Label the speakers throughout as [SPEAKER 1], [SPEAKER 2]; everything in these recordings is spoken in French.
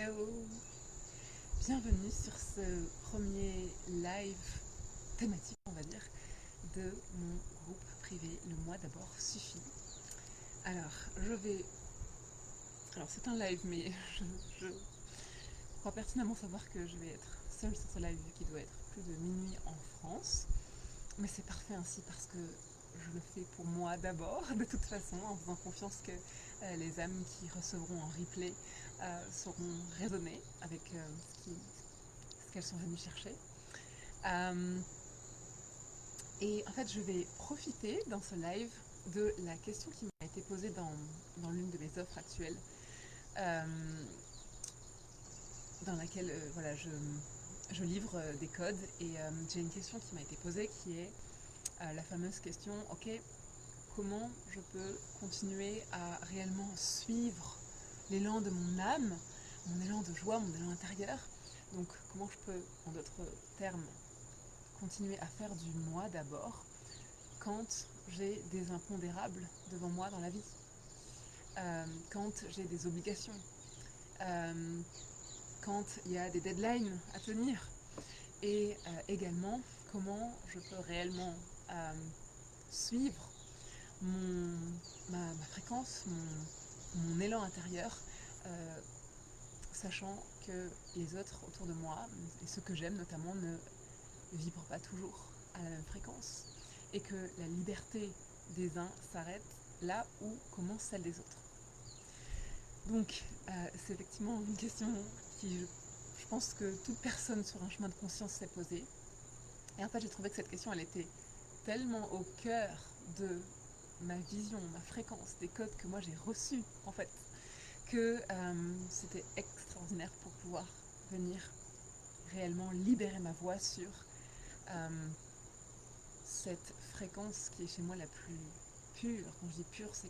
[SPEAKER 1] Hello! Bienvenue sur ce premier live thématique, on va dire, de mon groupe privé Le Moi d'abord suffit. Alors, Alors, c'est un live, mais je crois pertinemment savoir que je vais être seule sur ce live qui doit être plus de minuit en France. Mais c'est parfait ainsi parce que je le fais pour moi d'abord, de toute façon, en faisant confiance que les âmes qui recevront en replay seront raisonnées avec ce qu'elles sont venues chercher. Et en fait, je vais profiter dans ce live de la question qui m'a été posée dans l'une de mes offres actuelles, dans laquelle voilà, je livre des codes et j'ai une question qui m'a été posée qui est la fameuse question, ok, comment je peux continuer à réellement suivre l'élan de mon âme, mon élan de joie, mon élan intérieur. Donc comment je peux, en d'autres termes, continuer à faire du moi d'abord quand j'ai des impondérables devant moi dans la vie, quand j'ai des obligations, quand il y a des deadlines à tenir, et également comment je peux réellement suivre ma fréquence, mon élan intérieur, sachant que les autres autour de moi, et ceux que j'aime notamment, ne vibrent pas toujours à la même fréquence, et que la liberté des uns s'arrête là où commence celle des autres. Donc, c'est effectivement une question qui, je pense que toute personne sur un chemin de conscience s'est posée. Et en fait, j'ai trouvé que cette question, elle était tellement au cœur de ma vision, ma fréquence, des codes que moi j'ai reçus, en fait, que c'était extraordinaire pour pouvoir venir réellement libérer ma voix sur cette fréquence qui est chez moi la plus pure. Quand je dis pure, c'est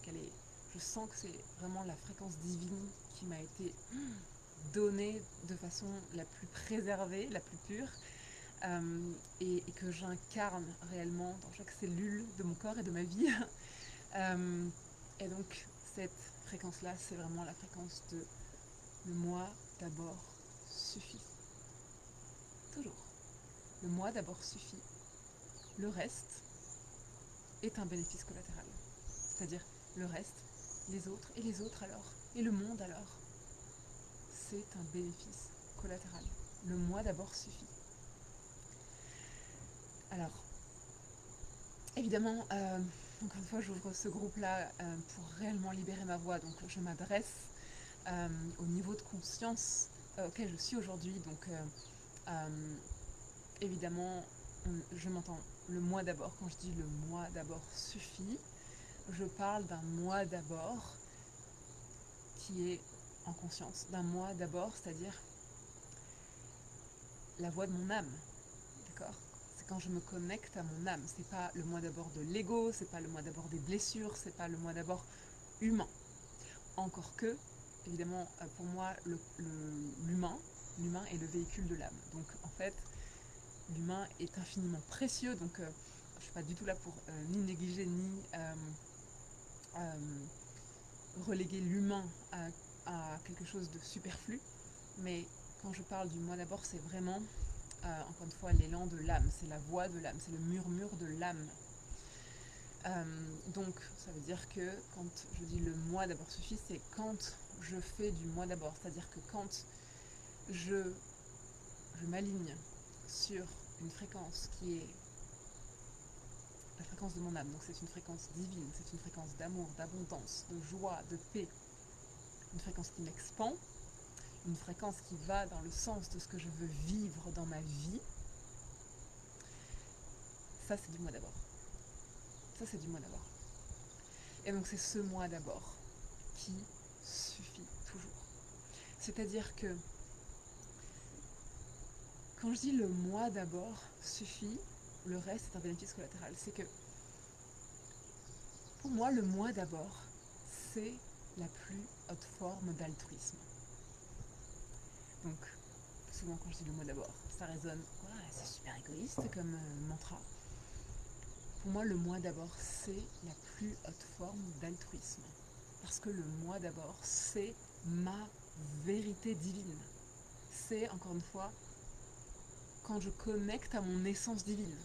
[SPEAKER 1] je sens que c'est vraiment la fréquence divine qui m'a été donnée de façon la plus préservée, la plus pure, et que j'incarne réellement dans chaque cellule de mon corps et de ma vie. Et donc cette fréquence-là, c'est vraiment la fréquence de le moi d'abord suffit. Toujours. Le moi d'abord suffit. Le reste est un bénéfice collatéral. C'est-à-dire le reste, les autres, et les autres alors, et le monde alors, c'est un bénéfice collatéral. Le moi d'abord suffit. Alors, évidemment, encore une fois, j'ouvre ce groupe-là pour réellement libérer ma voix. Donc, je m'adresse au niveau de conscience auquel je suis aujourd'hui. Donc, évidemment, je m'entends le moi d'abord. Quand je dis le moi d'abord suffit, je parle d'un moi d'abord qui est en conscience, d'un moi d'abord, c'est-à-dire la voix de mon âme, d'accord? C'est quand je me connecte à mon âme. C'est pas le moi d'abord de l'ego, c'est pas le moi d'abord des blessures, c'est pas le moi d'abord humain. Encore que, évidemment, pour moi, l'humain est le véhicule de l'âme. Donc, en fait, l'humain est infiniment précieux. Donc, je ne suis pas du tout là pour ni négliger, ni reléguer l'humain à quelque chose de superflu. Mais quand je parle du moi d'abord, c'est vraiment, encore une fois, l'élan de l'âme. C'est la voix de l'âme, c'est le murmure de l'âme. Donc, ça veut dire que quand je dis le moi d'abord suffit, c'est quand je fais du moi d'abord. C'est-à-dire que quand je m'aligne sur une fréquence qui est la fréquence de mon âme, donc c'est une fréquence divine, c'est une fréquence d'amour, d'abondance, de joie, de paix, une fréquence qui m'expand, une fréquence qui va dans le sens de ce que je veux vivre dans ma vie, ça c'est du moi d'abord. Ça c'est du moi d'abord. Et donc c'est ce moi d'abord qui suffit toujours. C'est-à-dire que quand je dis le moi d'abord suffit, le reste est un bénéfice collatéral. C'est que pour moi, le moi d'abord, c'est la plus haute forme d'altruisme. Donc, souvent quand je dis le moi d'abord, ça résonne, ouais, c'est super égoïste comme mantra. Pour moi, le moi d'abord, c'est la plus haute forme d'altruisme. Parce que le moi d'abord, c'est ma vérité divine. C'est, encore une fois, quand je connecte à mon essence divine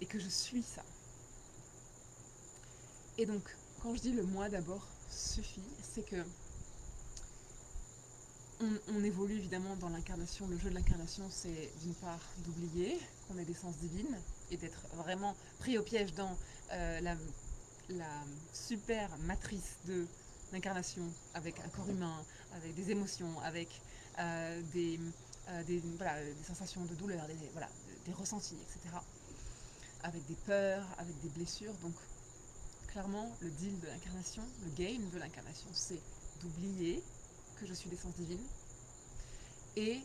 [SPEAKER 1] et que je suis ça. Et donc, quand je dis le moi d'abord suffit, c'est que on évolue évidemment dans l'incarnation. Le jeu de l'incarnation, c'est d'une part d'oublier qu'on est d'essence divine et d'être vraiment pris au piège dans la super matrice de l'incarnation avec un corps humain, avec des émotions, avec voilà, des sensations de douleur, voilà, des ressentis, etc. Avec des peurs, avec des blessures. Donc, clairement, le deal de l'incarnation, le game de l'incarnation, c'est d'oublier que je suis d'essence divine et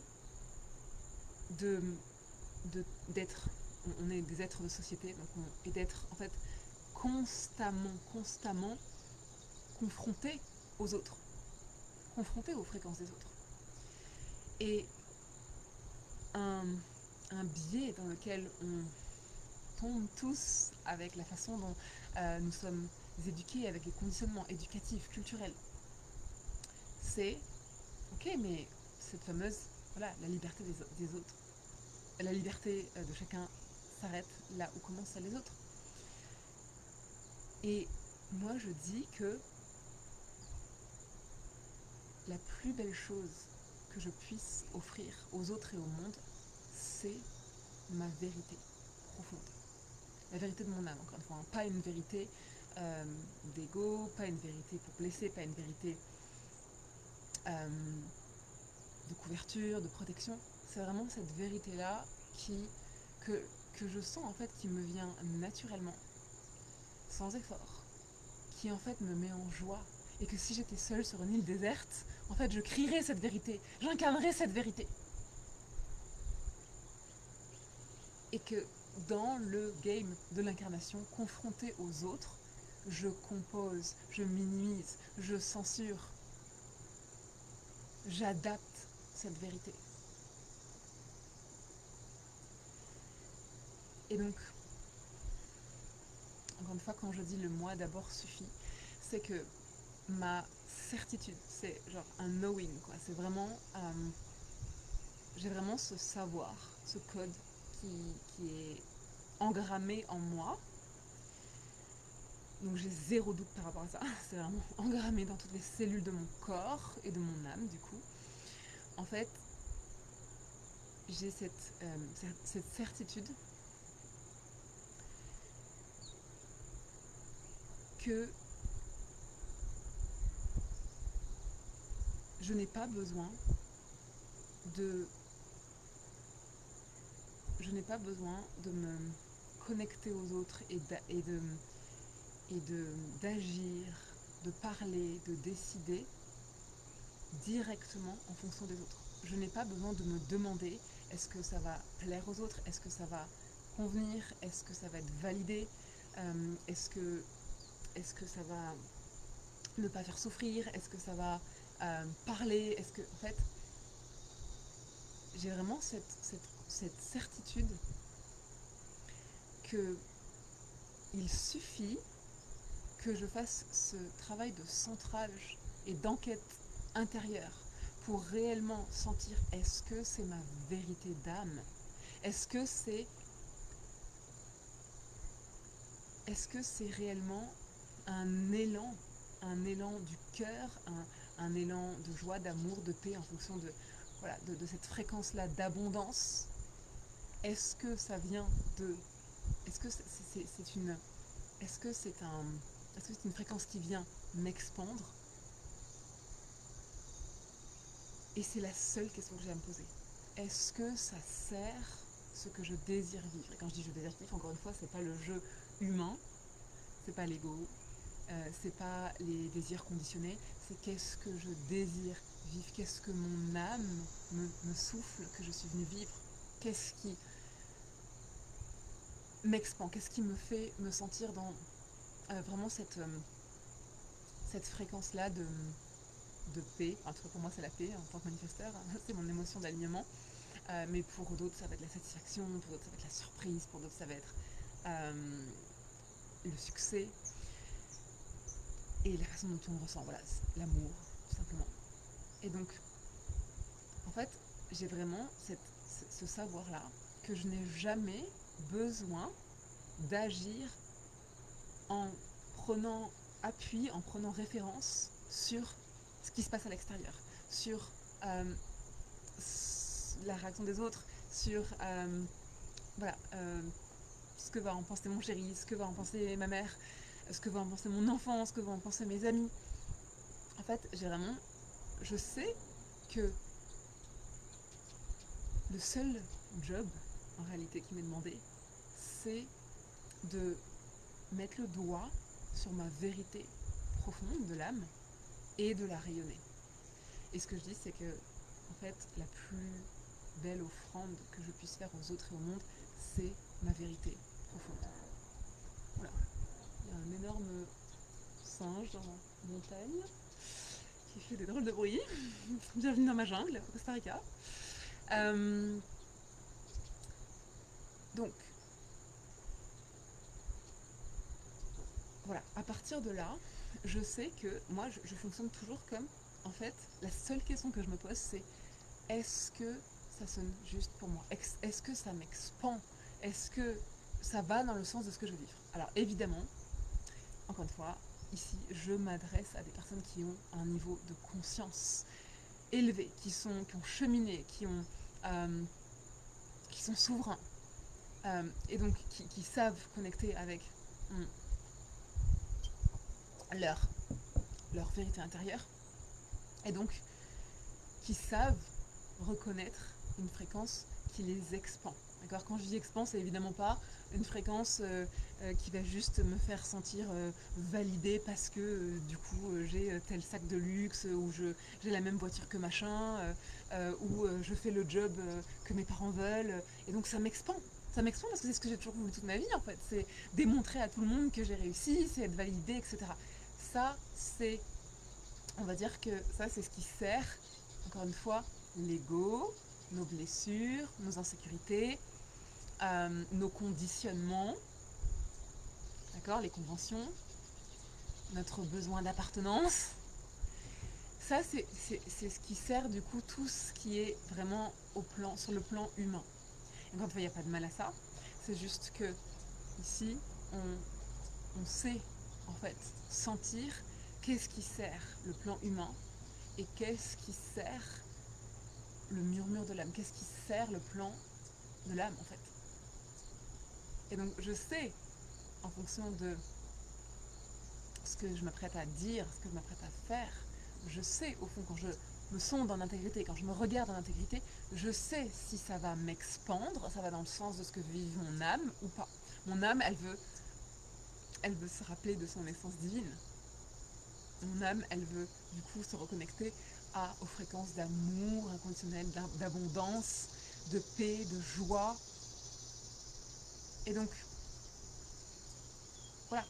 [SPEAKER 1] d'être, on est des êtres de société, donc et d'être en fait constamment confronté aux autres, confronté aux fréquences des autres. Et un biais dans lequel on tombe tous avec la façon dont nous sommes éduqués, avec les conditionnements éducatifs, culturels, c'est ok, mais cette fameuse, voilà, la liberté des autres, la liberté de chacun s'arrête là où commencent les autres. Et moi je dis que la plus belle chose que je puisse offrir aux autres et au monde, c'est ma vérité profonde. La vérité de mon âme, encore une fois, hein. Pas une vérité d'ego, pas une vérité pour blesser, pas une vérité de couverture, de protection. C'est vraiment cette vérité-là que je sens en fait qui me vient naturellement, sans effort, qui en fait me met en joie. Et que si j'étais seule sur une île déserte, en fait je crierais cette vérité, j'incarnerais cette vérité. Et que dans le game de l'incarnation, confronté aux autres, je compose, je minimise, je censure, j'adapte cette vérité. Et donc, encore une fois, quand je dis le moi d'abord suffit, c'est que ma certitude, c'est genre un knowing, quoi. C'est vraiment, j'ai vraiment ce savoir, ce code qui est engrammé en moi. Donc j'ai zéro doute par rapport à ça. C'est vraiment engrammé dans toutes les cellules de mon corps et de mon âme, du coup. En fait, j'ai cette certitude que je n'ai pas besoin de me connecter aux autres et d'agir, de parler, de décider directement en fonction des autres. Je n'ai pas besoin de me demander est-ce que ça va plaire aux autres, est-ce que ça va convenir, est-ce que ça va être validé, est-ce que ça va ne pas faire souffrir, est-ce que ça va parler, est-ce que en fait j'ai vraiment cette certitude que il suffit que je fasse ce travail de centrage et d'enquête intérieure pour réellement sentir est-ce que c'est ma vérité d'âme, est-ce que c'est réellement un élan du cœur, un élan de joie, d'amour, de paix en fonction de cette fréquence-là d'abondance. Est-ce que ça vient de... Est-ce que c'est une fréquence qui vient m'expandre? Et c'est la seule question que j'ai à me poser. Est-ce que ça sert ce que je désire vivre? Et quand je dis je désire vivre, encore une fois, c'est pas le jeu humain, c'est pas l'ego, c'est pas les désirs conditionnés, c'est qu'est-ce que je désire vivre, qu'est-ce que mon âme me souffle que je suis venue vivre, qu'est-ce qui m'expand, qu'est-ce qui me fait me sentir dans vraiment cette fréquence-là de paix. En tout cas pour moi c'est la paix en tant que manifesteur, c'est mon émotion d'alignement, mais pour d'autres ça va être la satisfaction, pour d'autres ça va être la surprise, pour d'autres ça va être le succès et la façon dont on ressent, voilà, l'amour, tout simplement. Et donc, en fait, j'ai vraiment ce savoir-là que je n'ai jamais besoin d'agir en prenant appui, en prenant référence sur ce qui se passe à l'extérieur, sur euh, la réaction des autres, sur voilà, ce que va en penser mon chéri, ce que va en penser ma mère, ce que va en penser mon enfant, ce que vont en penser mes amis. En fait, je sais que le seul job, en réalité, qui m'est demandé, c'est de mettre le doigt sur ma vérité profonde de l'âme et de la rayonner. Et ce que je dis, c'est que, en fait, la plus belle offrande que je puisse faire aux autres et au monde, c'est ma vérité profonde. Voilà. Il y a un énorme singe dans la montagne qui fait des drôles de bruit. Bienvenue dans ma jungle, au Costa Rica. Euh, donc, voilà, à partir de là, je sais que moi, je fonctionne toujours comme, en fait, la seule question que je me pose, c'est est-ce que ça sonne juste pour moi? Est-ce que ça m'expand? Est-ce que ça va dans le sens de ce que je veux vivre? Alors, évidemment, encore une fois, ici, je m'adresse à des personnes qui ont un niveau de conscience élevé, qui ont cheminé, qui sont souverains, et donc qui savent connecter avec leur, leur vérité intérieure, et donc qui savent reconnaître une fréquence qui les expand. D'accord? Quand je dis expand, c'est évidemment pas une fréquence qui va juste me faire sentir validée parce que du coup j'ai tel sac de luxe ou j'ai la même voiture que machin ou je fais le job que mes parents veulent et donc ça m'expand. Ça m'expand parce que c'est ce que j'ai toujours voulu toute ma vie en fait. C'est démontrer à tout le monde que j'ai réussi, c'est être validé, etc. Ça, c'est, on va dire que ça, c'est ce qui sert, encore une fois, l'ego, nos blessures, nos insécurités, nos conditionnements, d'accord, les conventions, notre besoin d'appartenance. Ça, c'est ce qui sert du coup tout ce qui est vraiment sur le plan humain. Et quand il n'y a pas de mal à ça, c'est juste que ici, on sait en fait sentir qu'est-ce qui sert le plan humain et qu'est-ce qui sert le murmure de l'âme, qu'est-ce qui sert le plan de l'âme en fait. Et donc je sais, en fonction de ce que je m'apprête à dire, ce que je m'apprête à faire, je sais au fond quand je me sonde en intégrité, quand je me regarde en intégrité, je sais si ça va m'expandre, ça va dans le sens de ce que vive mon âme ou pas. Mon âme, elle veut se rappeler de son essence divine. Mon âme, elle veut du coup se reconnecter aux fréquences d'amour inconditionnel, d'abondance, de paix, de joie. Et donc, voilà,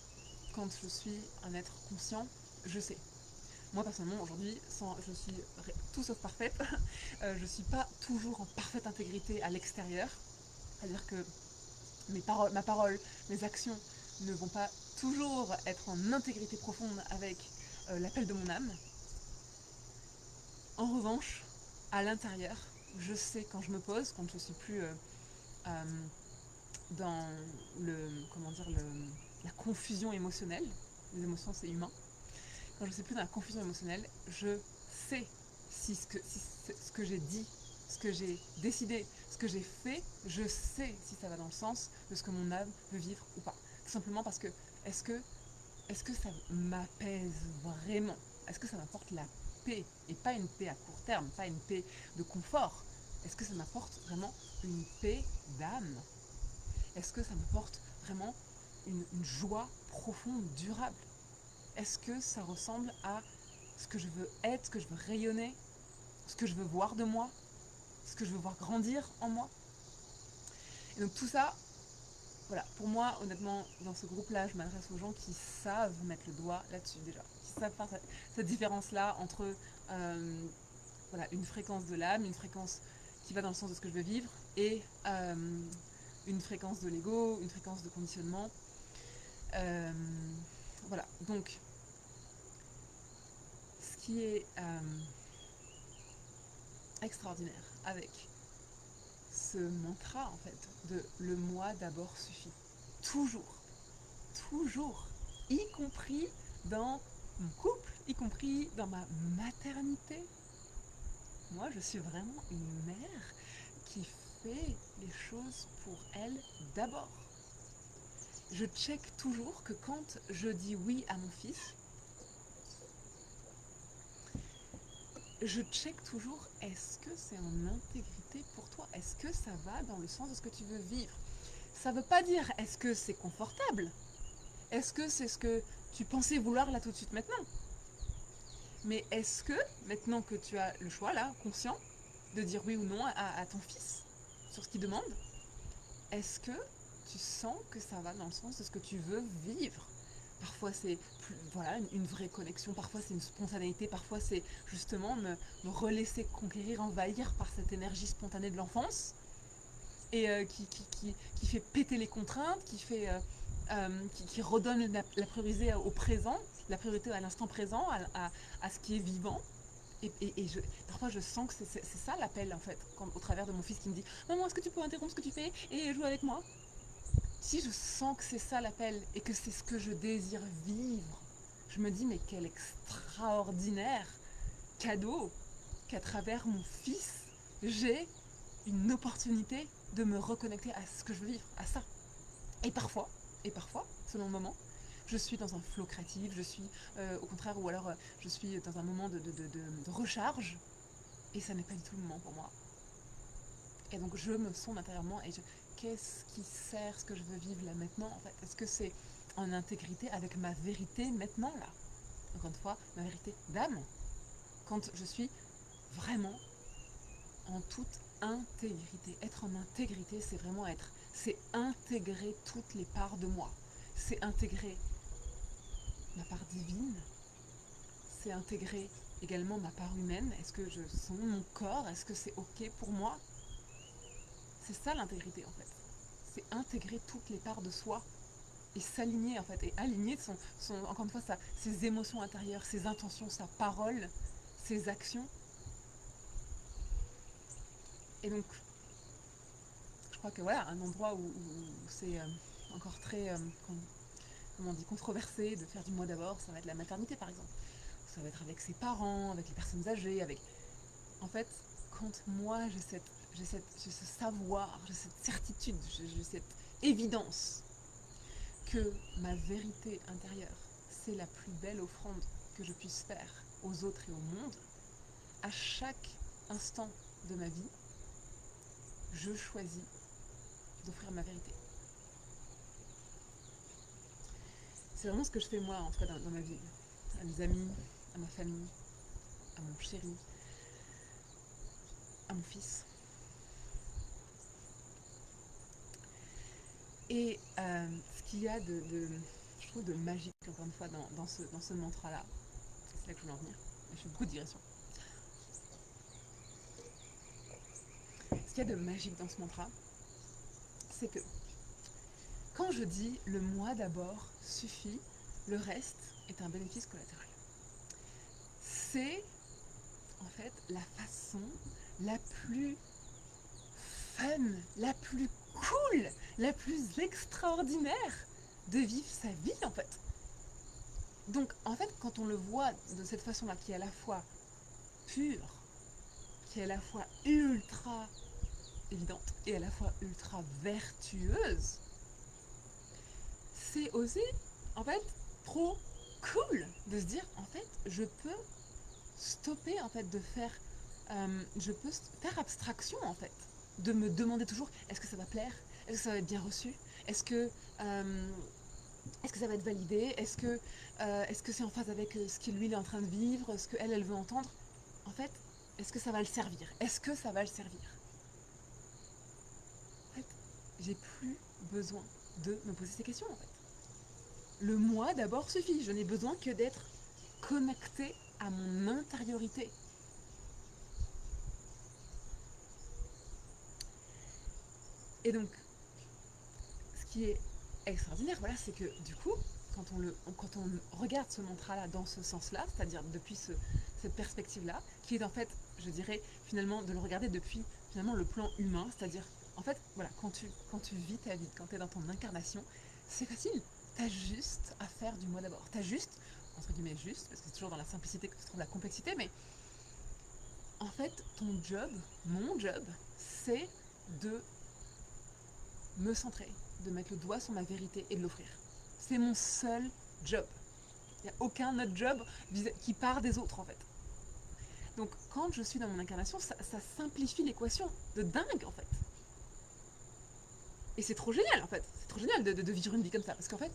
[SPEAKER 1] quand je suis un être conscient, je sais. Moi personnellement aujourd'hui, je suis tout sauf parfaite, je ne suis pas toujours en parfaite intégrité à l'extérieur, c'est-à-dire que ma parole, mes actions ne vont pas toujours être en intégrité profonde avec l'appel de mon âme. En revanche, à l'intérieur, je sais quand je me pose, quand je suis plus euh, dans la confusion émotionnelle, les émotions c'est humain, quand je ne suis plus dans la confusion émotionnelle, je sais si ce que j'ai dit, ce que j'ai décidé, ce que j'ai fait, je sais si ça va dans le sens de ce que mon âme veut vivre ou pas. Tout simplement parce que est-ce que, est-ce que ça m'apaise vraiment? Est-ce que ça m'apporte la paix? Et pas une paix à court terme, pas une paix de confort. Est-ce que ça m'apporte vraiment une paix d'âme? Est-ce que ça m'apporte vraiment une joie profonde, durable? Est-ce que ça ressemble à ce que je veux être, ce que je veux rayonner, ce que je veux voir de moi, ce que je veux voir grandir en moi? Et donc tout ça, voilà, pour moi, honnêtement, dans ce groupe-là, je m'adresse aux gens qui savent mettre le doigt là-dessus déjà, qui savent faire cette différence-là entre voilà, une fréquence de l'âme, une fréquence qui va dans le sens de ce que je veux vivre, et une fréquence de l'ego, une fréquence de conditionnement. Voilà, donc qui est extraordinaire avec ce mantra en fait de le moi d'abord suffit. Toujours, toujours, y compris dans mon couple, y compris dans ma maternité. Moi, je suis vraiment une mère qui fait les choses pour elle d'abord. Je check toujours que quand je dis oui à mon fils, je check toujours est-ce que c'est en intégrité pour toi? Est-ce que ça va dans le sens de ce que tu veux vivre? Ça ne veut pas dire est-ce que c'est confortable? Est-ce que c'est ce que tu pensais vouloir là tout de suite maintenant? Mais est-ce que, maintenant que tu as le choix là, conscient, de dire oui ou non à ton fils sur ce qu'il demande, est-ce que tu sens que ça va dans le sens de ce que tu veux vivre? Parfois c'est voilà, une vraie connexion, parfois c'est une spontanéité, parfois c'est justement me relaisser conquérir, envahir par cette énergie spontanée de l'enfance et qui fait péter les contraintes, qui redonne la priorité au présent, la priorité à l'instant présent, à ce qui est vivant. Parfois je sens que c'est ça l'appel en fait, au travers de mon fils qui me dit maman, est-ce que tu peux interrompre ce que tu fais et jouer avec moi? Si je sens que c'est ça l'appel et que c'est ce que je désire vivre, je me dis mais quel extraordinaire cadeau qu'à travers mon fils, j'ai une opportunité de me reconnecter à ce que je veux vivre, à ça. Et parfois, selon le moment, je suis dans un flow créatif, je suis au contraire, ou alors je suis dans un moment de recharge, et ça n'est pas du tout le moment pour moi. Et donc je me sonde intérieurement et qu'est-ce qui sert ce que je veux vivre là maintenant en fait? Est-ce que c'est en intégrité avec ma vérité maintenant là? Encore une fois, ma vérité d'âme. Quand je suis vraiment en toute intégrité. Être en intégrité, c'est vraiment c'est intégrer toutes les parts de moi. C'est intégrer ma part divine, c'est intégrer également ma part humaine. Est-ce que je sens mon corps? Est-ce que c'est ok pour moi? C'est ça l'intégrité en fait. C'est intégrer toutes les parts de soi et s'aligner en fait, et aligner encore une fois, ses émotions intérieures, ses intentions, sa parole, ses actions. Et donc, je crois que voilà, un endroit où c'est encore très, comment on dit, controversé de faire du moi d'abord, ça va être la maternité par exemple. Ça va être avec ses parents, avec les personnes âgées, avec... En fait, quand moi j'ai ce savoir, j'ai cette certitude, j'ai cette évidence que ma vérité intérieure, c'est la plus belle offrande que je puisse faire aux autres et au monde, à chaque instant de ma vie, je choisis d'offrir ma vérité. C'est vraiment ce que je fais moi, en tout cas dans ma vie, à mes amis, à ma famille, à mon chéri, à mon fils. Et ce qu'il y a je trouve, de magique, encore une fois, dans ce mantra-là, c'est là que je voulais en venir, je fais beaucoup de digressions. Ce qu'il y a de magique dans ce mantra, c'est que quand je dis le moi d'abord suffit, le reste est un bénéfice collatéral. C'est en fait la façon la plus fun, la plus cool, la plus extraordinaire de vivre sa vie en fait. Donc en fait quand on le voit de cette façon-là, qui est à la fois pure, qui est à la fois ultra évidente et à la fois ultra vertueuse, c'est aussi en fait trop cool de se dire en fait je peux stopper en fait de faire je peux faire abstraction en fait de me demander toujours est-ce que ça va plaire, est-ce que ça va être bien reçu, est-ce que ça va être validé, est-ce que c'est en phase avec ce qu'il lui est en train de vivre, ce qu'elle veut entendre, en fait est-ce que ça va le servir, est-ce que ça va le servir. En fait j'ai plus besoin de me poser ces questions en fait. Le moi d'abord suffit, je n'ai besoin que d'être connecté à mon intériorité. Et donc, ce qui est extraordinaire, voilà, c'est que du coup, quand on regarde ce mantra-là dans ce sens-là, c'est-à-dire depuis cette cette perspective-là, qui est en fait, je dirais, finalement, de le regarder depuis finalement le plan humain, c'est-à-dire, en fait, voilà, quand tu vis ta vie, quand tu es dans ton incarnation, c'est facile. T'as juste à faire du moi d'abord. T'as juste, entre guillemets juste, parce que c'est toujours dans la simplicité que tu trouves la complexité, mais en fait, ton job, mon job, c'est de me centrer, de mettre le doigt sur ma vérité et de l'offrir. C'est mon seul job. Il n'y a aucun autre job qui part des autres, en fait. Donc, quand je suis dans mon incarnation, ça simplifie l'équation de dingue, en fait. Et c'est trop génial, en fait. C'est trop génial de vivre une vie comme ça. Parce qu'en fait,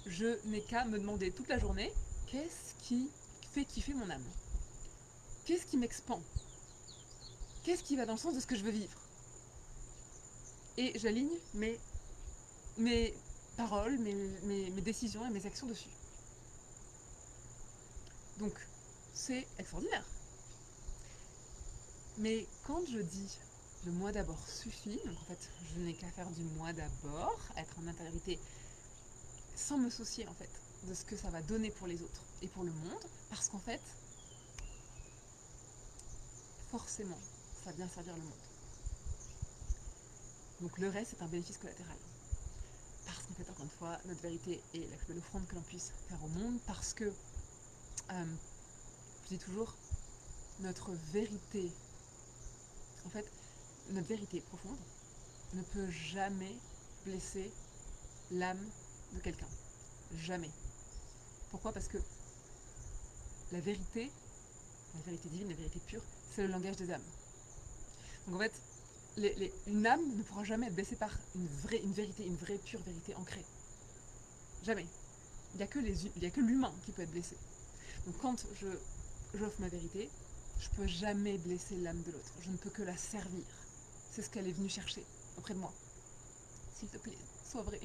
[SPEAKER 1] je n'ai qu'à me demander toute la journée qu'est-ce qui fait kiffer mon âme. Qu'est-ce qui m'expand. Qu'est-ce qui va dans le sens de ce que je veux vivre. Et j'aligne mes paroles, mes décisions et mes actions dessus. Donc, c'est extraordinaire. Mais quand je dis le moi d'abord suffit, donc en fait, je n'ai qu'à faire du moi d'abord, être en intériorité sans me soucier en fait de ce que ça va donner pour les autres et pour le monde, parce qu'en fait, forcément, ça va bien servir le monde. Donc le reste, c'est un bénéfice collatéral. Parce qu'en fait, encore une fois, notre vérité est la plus belle offrande que l'on puisse faire au monde, parce que, je dis toujours, notre vérité, en fait, notre vérité profonde ne peut jamais blesser l'âme de quelqu'un. Jamais. Pourquoi? Parce que la vérité divine, la vérité pure, c'est le langage des âmes. Donc en fait, une âme ne pourra jamais être blessée par une vérité, une vraie pure vérité ancrée. Jamais. Il n'y a que l'humain qui peut être blessé. Donc quand j'offre ma vérité, je ne peux jamais blesser l'âme de l'autre. Je ne peux que la servir. C'est ce qu'elle est venue chercher auprès de moi. S'il te plaît, sois vrai.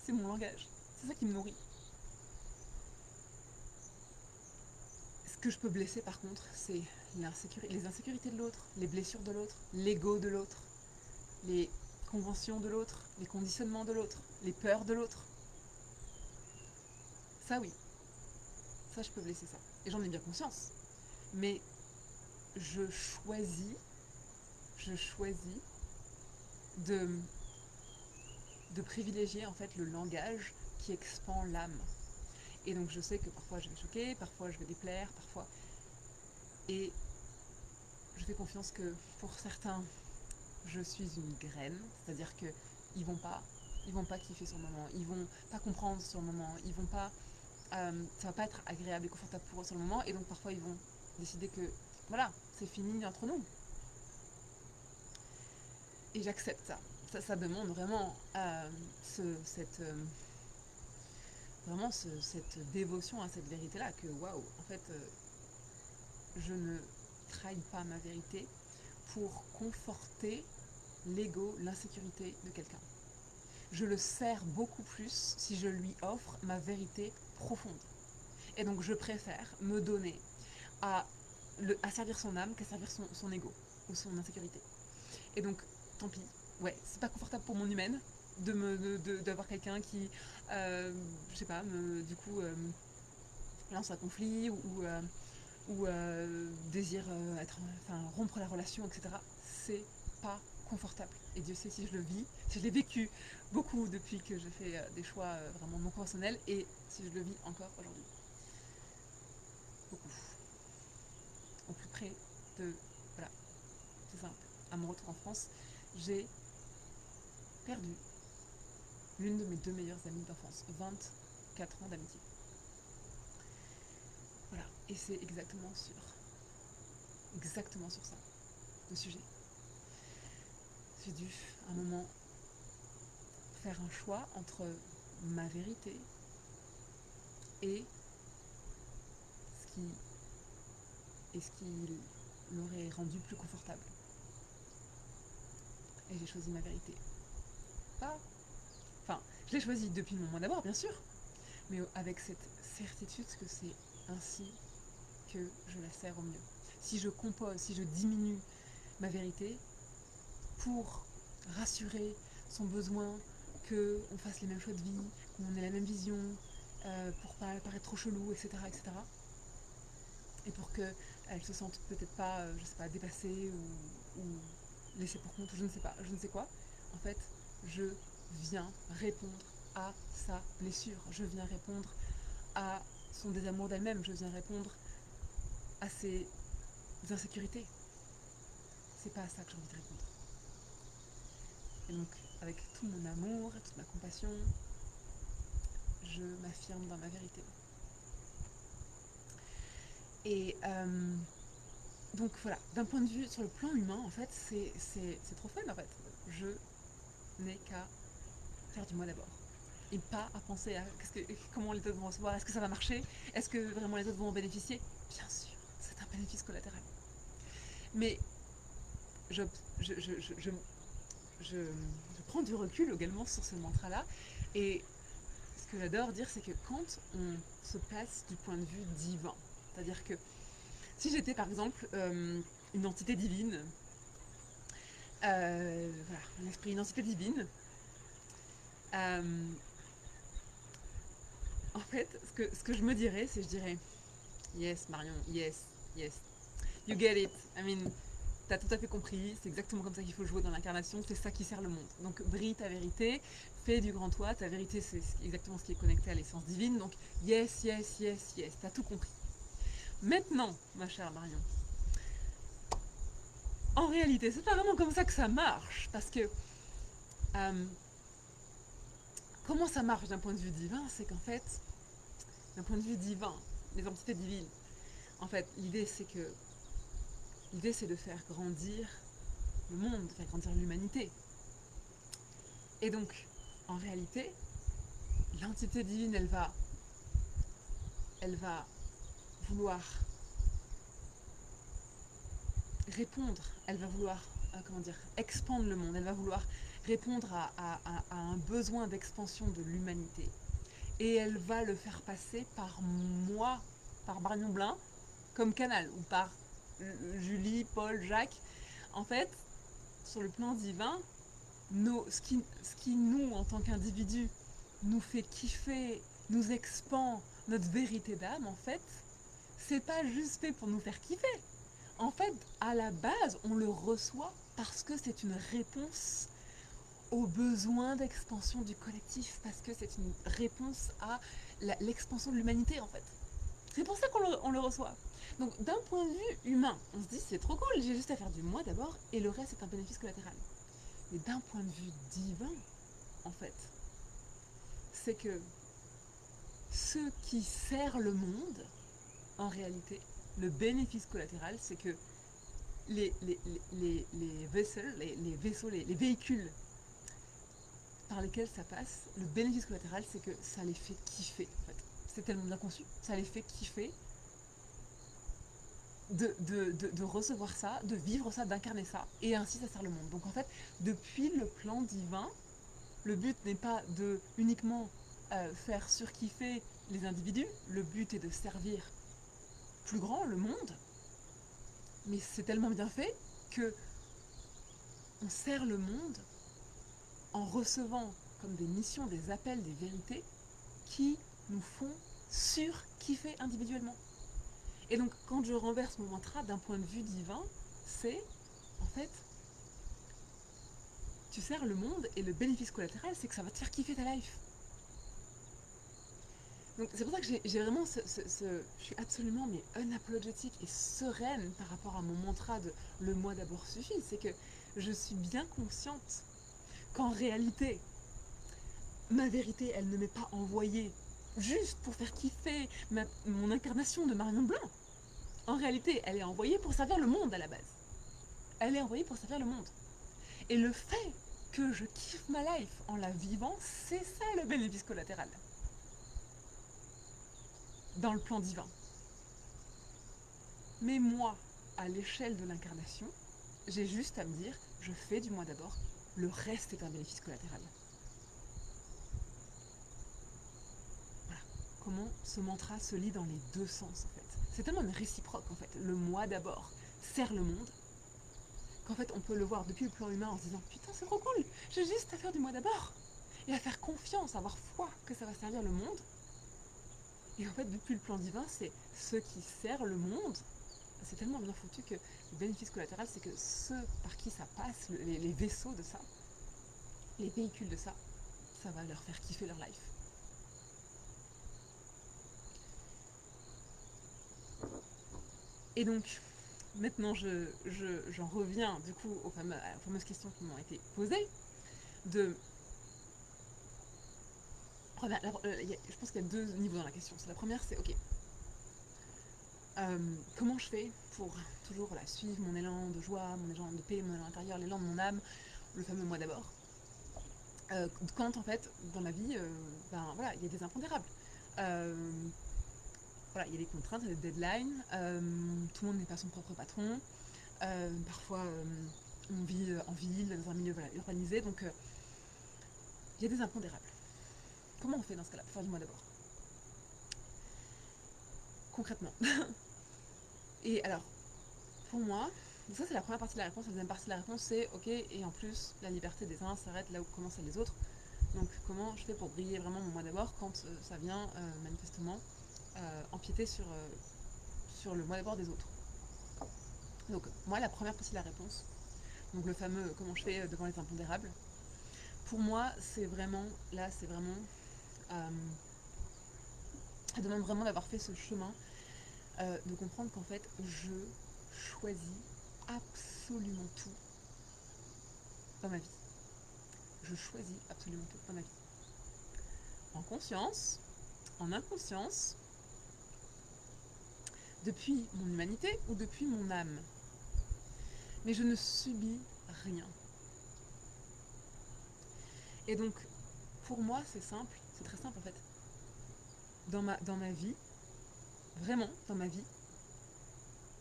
[SPEAKER 1] C'est mon langage. C'est ça qui me nourrit. Ce que je peux blesser par contre, c'est les insécurités de l'autre, les blessures de l'autre, l'ego de l'autre, les conventions de l'autre, les conditionnements de l'autre, les peurs de l'autre. Ça oui, ça je peux blesser ça. Et j'en ai bien conscience. Mais je choisis de privilégier en fait le langage qui expand l'âme. Et donc je sais que parfois je vais choquer, parfois je vais déplaire, parfois. Et je fais confiance que pour certains, je suis une graine, c'est-à-dire que ils vont pas kiffer sur le moment, ils vont pas comprendre sur le moment, ils vont pas, ça va pas être agréable et confortable pour eux sur le moment, et donc parfois ils vont décider que voilà, c'est fini entre nous. Et j'accepte ça. Ça demande vraiment cette dévotion à cette vérité-là, que waouh, en fait, je ne trahis pas ma vérité pour conforter l'ego, l'insécurité de quelqu'un. Je le sers beaucoup plus si je lui offre ma vérité profonde. Et donc je préfère me donner à servir son âme qu'à servir son ego ou son insécurité. Et donc, tant pis. Ouais, c'est pas confortable pour mon humaine d'avoir quelqu'un qui, je sais pas, du coup, lance un conflit ou désire rompre la relation, etc. C'est pas confortable. Et Dieu sait si je le vis, si je l'ai vécu beaucoup depuis que j'ai fait des choix vraiment non conventionnels, et si je le vis encore aujourd'hui. Beaucoup. Au plus près de... Voilà, c'est simple. À mon retour en France, j'ai perdu l'une de mes deux meilleures amies d'enfance. 24 ans d'amitié. Voilà. Et c'est exactement sur ça, le sujet. J'ai dû, à un moment, faire un choix entre ma vérité et ce qui l'aurait rendu plus confortable. Et j'ai choisi ma vérité. Je l'ai choisi depuis mon moi d'abord, bien sûr, mais avec cette certitude que c'est ainsi que je la sers au mieux. Si je compose, si je diminue ma vérité pour rassurer son besoin qu'on fasse les mêmes choix de vie, qu'on ait la même vision, pour pas paraître trop chelou, etc., etc. Et pour que elles se sentent peut-être pas, je sais pas, dépassées ou laissées pour compte, ou je ne sais pas, je ne sais quoi. En fait, je viens répondre à sa blessure, je viens répondre à son désamour d'elle-même, je viens répondre à ses insécurités. C'est pas à ça que j'ai envie de répondre. Et donc, avec tout mon amour et toute ma compassion, je m'affirme dans ma vérité. Et donc voilà, d'un point de vue sur le plan humain, en fait, c'est trop fun en fait. Je n'ai qu'à faire du moi d'abord. Et pas à penser à comment les autres vont recevoir, est-ce que ça va marcher, est-ce que vraiment les autres vont en bénéficier. Bien sûr, c'est un bénéfice collatéral. Mais je, je, je, je, je, je prends du recul également sur ce mantra-là. Et ce que j'adore dire, c'est que quand on se place du point de vue divin, c'est-à-dire que si j'étais par exemple une entité divine, voilà, un esprit, une entité divine, en fait, ce que je me dirais, c'est je dirais yes, Marion, yes, yes, you get it. I mean, t'as tout à fait compris, c'est exactement comme ça qu'il faut jouer dans l'incarnation, c'est ça qui sert le monde. Donc brille ta vérité, fais du grand toi, ta vérité c'est exactement ce qui est connecté à l'essence divine, donc yes, yes, yes, yes, t'as tout compris. Maintenant, ma chère Marion, en réalité, c'est pas vraiment comme ça que ça marche, parce que comment ça marche d'un point de vue divin, c'est qu'en fait, d'un point de vue divin, les entités divines, en fait, l'idée c'est de faire grandir le monde, de faire grandir l'humanité. Et donc, en réalité, l'entité divine, elle va vouloir répondre, elle va vouloir, expandre le monde, elle va vouloir répondre à un besoin d'expansion de l'humanité. Et elle va le faire passer par moi, par Marion Blin, comme canal, ou par Julie, Paul, Jacques. En fait, sur le plan divin, ce qui nous, en tant qu'individus, nous fait kiffer, nous expand notre vérité d'âme, en fait, c'est pas juste fait pour nous faire kiffer. En fait, à la base, on le reçoit parce que c'est une réponse aux besoins d'expansion du collectif, parce que c'est une réponse à l'expansion de l'humanité, en fait. C'est pour ça qu'on le reçoit. Donc, d'un point de vue humain, on se dit c'est trop cool, j'ai juste à faire du moi d'abord, et le reste est un bénéfice collatéral. Mais d'un point de vue divin, en fait, c'est que ce qui sert le monde, en réalité, le bénéfice collatéral, c'est que les vaisseaux, les véhicules par lesquels ça passe, le bénéfice collatéral, c'est que ça les fait kiffer, en fait. C'est tellement bien conçu, ça les fait kiffer de recevoir ça, de vivre ça, d'incarner ça, et ainsi ça sert le monde. Donc en fait, depuis le plan divin, le but n'est pas de uniquement faire surkiffer les individus, le but est de servir plus grand, le monde, mais c'est tellement bien fait que on sert le monde en recevant comme des missions, des appels, des vérités qui nous font surkiffer individuellement. Et donc quand je renverse mon mantra d'un point de vue divin, c'est en fait tu sers le monde et le bénéfice collatéral c'est que ça va te faire kiffer ta life. Donc c'est pour ça que j'ai vraiment je suis absolument mais unapologetique et sereine par rapport à mon mantra de le moi d'abord suffit. C'est que je suis bien consciente qu'en réalité, ma vérité, elle ne m'est pas envoyée juste pour faire kiffer mon incarnation de Marion Blin. En réalité, elle est envoyée pour servir le monde à la base. Elle est envoyée pour servir le monde. Et le fait que je kiffe ma life en la vivant, c'est ça le bénéfice collatéral. Dans le plan divin. Mais moi, à l'échelle de l'incarnation, j'ai juste à me dire, je fais du moi d'abord, le reste est un bénéfice collatéral. Voilà. Comment ce mantra se lit dans les deux sens, en fait. C'est tellement une réciproque, en fait. Le moi d'abord sert le monde, qu'en fait, on peut le voir depuis le plan humain en se disant, putain, c'est trop cool, j'ai juste à faire du moi d'abord. Et à faire confiance, à avoir foi que ça va servir le monde. Et en fait, depuis le plan divin, c'est ce qui sert le monde c'est tellement bien foutu que le bénéfice collatéral, c'est que ceux par qui ça passe, les vaisseaux de ça, les véhicules de ça, ça va leur faire kiffer leur life. Et donc, maintenant, j'en reviens du coup aux fameuses questions qui m'ont été posées. De, je pense qu'il y a deux niveaux dans la question. La première, c'est ok, comment je fais pour toujours suivre mon élan de joie, mon élan de paix, mon élan intérieur, l'élan de mon âme, le fameux moi d'abord. Quand en fait, dans ma vie, voilà, il y a des impondérables. Voilà, il y a des contraintes, il y a des deadlines, tout le monde n'est pas son propre patron. Parfois, on vit en ville, dans un milieu urbanisé, donc il y a des impondérables. Comment on fait dans ce cas-là pour faire du moi d'abord? Concrètement. Et alors, pour moi, ça c'est la première partie de la réponse. La deuxième partie de la réponse c'est ok, et en plus, la liberté des uns s'arrête là où commence celle des autres. Donc comment je fais pour briller vraiment mon moi d'abord quand ça vient manifestement empiéter sur le moi d'abord des autres. Donc moi la première partie de la réponse, donc le fameux comment je fais devant les impondérables, pour moi c'est vraiment, là c'est vraiment, ça demande vraiment d'avoir fait ce chemin, de comprendre qu'en fait je choisis absolument tout dans ma vie. Je choisis absolument tout dans ma vie. En conscience, en inconscience, depuis mon humanité ou depuis mon âme. Mais je ne subis rien. Et donc, pour moi, c'est simple, c'est très simple en fait. Dans ma vie, vraiment, dans ma vie,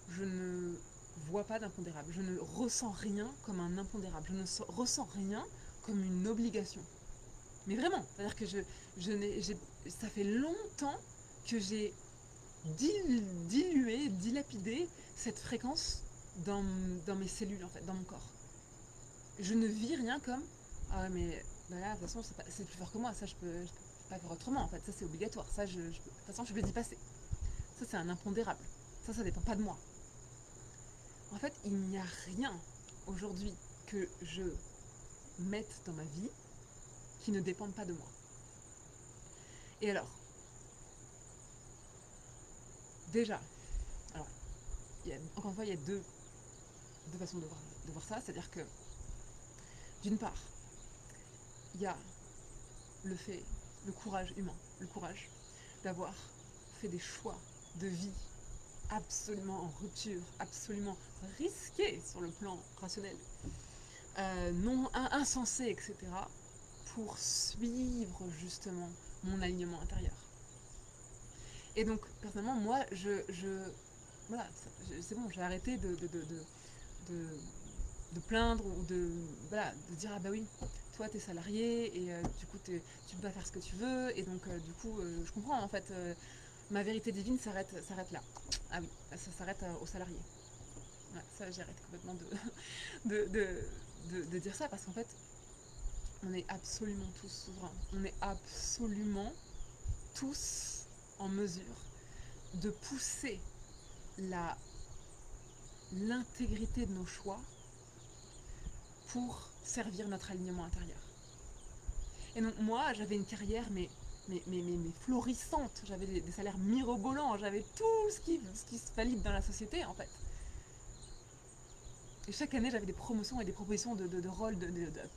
[SPEAKER 1] je ne vois pas d'impondérable. Je ne ressens rien comme un impondérable. Je ne ressens rien comme une obligation. Mais vraiment, c'est-à-dire que ça fait longtemps que j'ai dilué, dilapidé cette fréquence dans mes cellules, en fait, dans mon corps. Je ne vis rien comme ah mais là, de toute façon, c'est plus fort que moi, ça je peux pas faire autrement, en fait, ça c'est obligatoire, ça de toute façon je peux y passer. Ça c'est un impondérable, ça dépend pas de moi. En fait, il n'y a rien aujourd'hui que je mette dans ma vie qui ne dépende pas de moi. Et alors, déjà, alors, encore une fois, il y a deux façons de voir ça, c'est-à-dire que, d'une part, il y a le courage humain, le courage d'avoir fait des choix de vie absolument en rupture, absolument risqués sur le plan rationnel, non insensé, etc., pour suivre justement mon alignement intérieur. Et donc, personnellement, moi, voilà, c'est bon, j'ai arrêté de plaindre ou voilà, de dire ah bah oui, toi t'es salarié et du coup tu peux pas faire ce que tu veux et donc du coup je comprends en fait, ma vérité divine s'arrête là. Ah oui, ça s'arrête aux salariés. Ouais, ça j'ai arrêté complètement de dire ça parce qu'en fait on est absolument tous souverains, on est absolument tous en mesure de pousser l'intégrité de nos choix pour servir notre alignement intérieur. Et donc moi, j'avais une carrière mais florissante, j'avais des salaires mirobolants, j'avais tout ce qui se valide dans la société en fait. Et chaque année, j'avais des promotions et des propositions de rôles de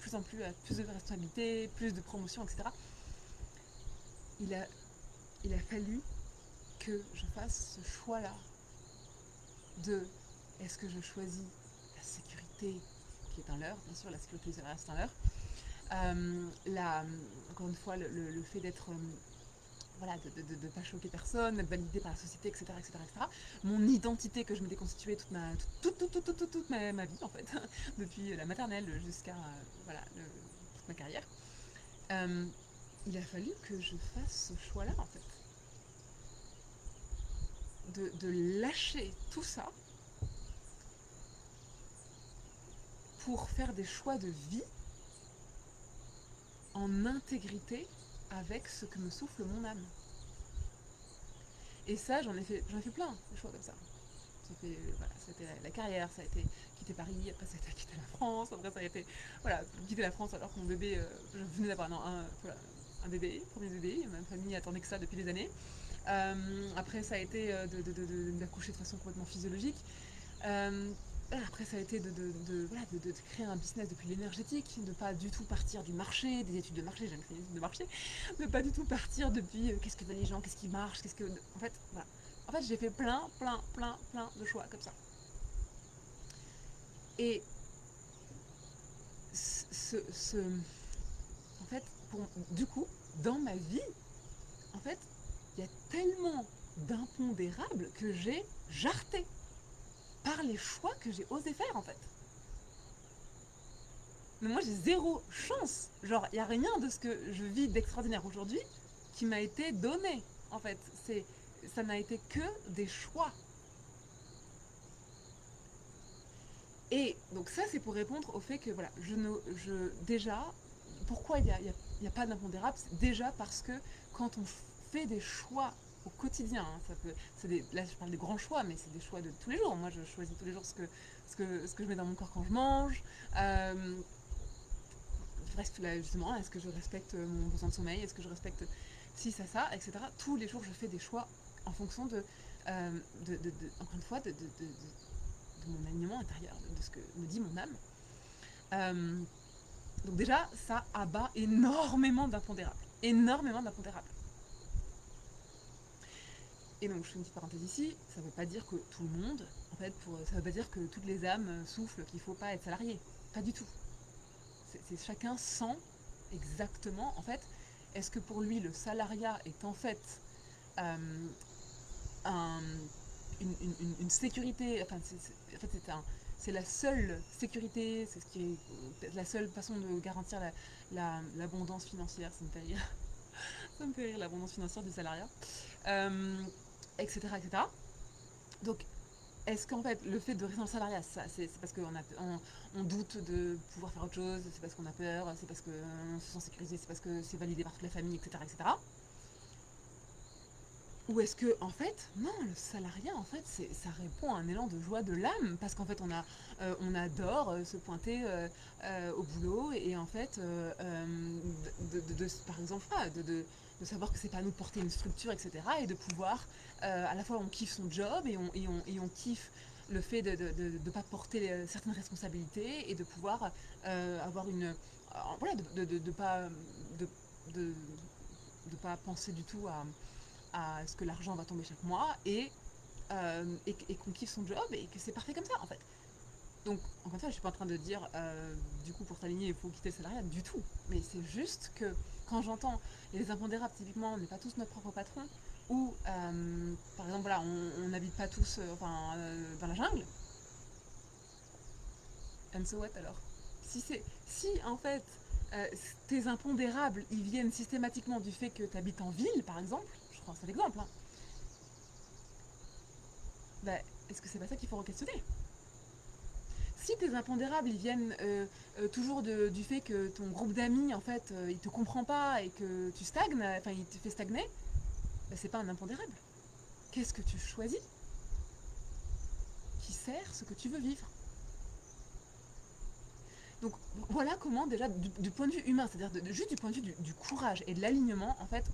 [SPEAKER 1] plus en plus, plus de responsabilités, plus de promotions, etc. Il a fallu que je fasse ce choix-là de est-ce que je choisis la sécurité qui est un leurre, bien sûr, la sécurité c'est un leurre. Encore une fois, le fait d'être voilà, de ne pas choquer personne, d'être validé par la société, etc., etc., etc. Mon identité que je m'étais constituée toute ma vie, en fait, depuis la maternelle jusqu'à voilà, toute ma carrière. Il a fallu que je fasse ce choix-là, en fait. De lâcher tout ça pour faire des choix de vie en intégrité avec ce que me souffle mon âme. Et ça, j'en ai fait plein, des choix comme ça. Voilà, ça a été la carrière, ça a été quitter Paris, après ça a été quitter la France, après ça a été voilà, quitter la France alors que mon bébé, je venais d'avoir voilà, un bébé, premier bébé, ma famille attendait que ça depuis des années. Après ça a été d'accoucher de façon complètement physiologique. Euh, Après, ça a été voilà, de créer un business depuis l'énergétique, de pas du tout partir du marché, des études de marché, j'ai jamais fait des études de marché, de pas du tout partir depuis qu'est-ce que veulent les gens, qu'est-ce qui marche, qu'est-ce que. En fait, voilà. En fait, j'ai fait plein de choix comme ça. Et ce, ce en fait, du coup, dans ma vie, en fait, il y a tellement d'impondérables que j'ai jarté par les choix que j'ai osé faire, en fait. Mais moi, j'ai zéro chance. Genre, il n'y a rien de ce que je vis d'extraordinaire aujourd'hui qui m'a été donné. En fait, ça n'a été que des choix. Et donc ça, c'est pour répondre au fait que, voilà, déjà, pourquoi il y a pas d'impondérable, c'est déjà parce que quand on fait des choix au quotidien, hein, là je parle des grands choix, mais c'est des choix de tous les jours. Moi, je choisis tous les jours ce que je mets dans mon corps quand je mange. Justement, est-ce que je respecte mon besoin de sommeil, est-ce que je respecte ci, ça, etc. Tous les jours, je fais des choix en fonction encore une fois, de mon alignement intérieur, de ce que me dit mon âme. Euh, donc déjà, ça abat énormément d'impondérables. Énormément d'impondérables. Et donc, je fais une petite parenthèse ici, ça ne veut pas dire que tout le monde, en fait, ça ne veut pas dire que toutes les âmes soufflent qu'il ne faut pas être salarié. Pas du tout. Chacun sent exactement, en fait, est-ce que pour lui le salariat est en fait euh, un, une sécurité, enfin, en fait, c'est la seule sécurité, c'est ce qui est la seule façon de garantir l'abondance financière, ça me fait rire, ça me fait rire l'abondance financière du salariat, euh, etc., etc. Donc, est-ce qu'en fait, le fait de rester dans le salariat, c'est parce qu'on doute de pouvoir faire autre chose, c'est parce qu'on a peur, c'est parce qu'on se sent sécurisé, c'est parce que c'est validé par toute la famille, etc., etc. Ou est-ce que, en fait, non, le salariat, en fait, ça répond à un élan de joie de l'âme, parce qu'en fait, on adore se pointer au boulot, et en fait, par exemple, de savoir que c'est pas à nous de porter une structure, etc., et de pouvoir, à la fois, on kiffe son job, et on kiffe le fait de ne pas porter certaines responsabilités, et de pouvoir avoir voilà, de pas... De, de, de pas penser du tout à ce que l'argent va tomber chaque mois et qu'on kiffe son job et que c'est parfait comme ça en fait. Donc encore une fois, je suis pas en train de dire du coup pour s'aligner il faut quitter le salariat du tout. Mais c'est juste que quand j'entends les impondérables typiquement on n'est pas tous notre propre patron ou par exemple voilà on n'habite pas tous dans la jungle. And so what alors? Si en fait tes impondérables ils viennent systématiquement du fait que tu habites en ville par exemple, je prends ça l'exemple, hein, bah, est-ce que c'est pas ça qu'il faut re-questionner? Si tes impondérables ils viennent toujours du fait que ton groupe d'amis en fait il te comprend pas et que tu stagnes, enfin il te fait stagner, bah, c'est pas un impondérable. Qu'est-ce que tu choisis qui sert ce que tu veux vivre? Donc voilà comment déjà du point de vue humain, c'est-à-dire juste du point de vue du courage et de l'alignement, en fait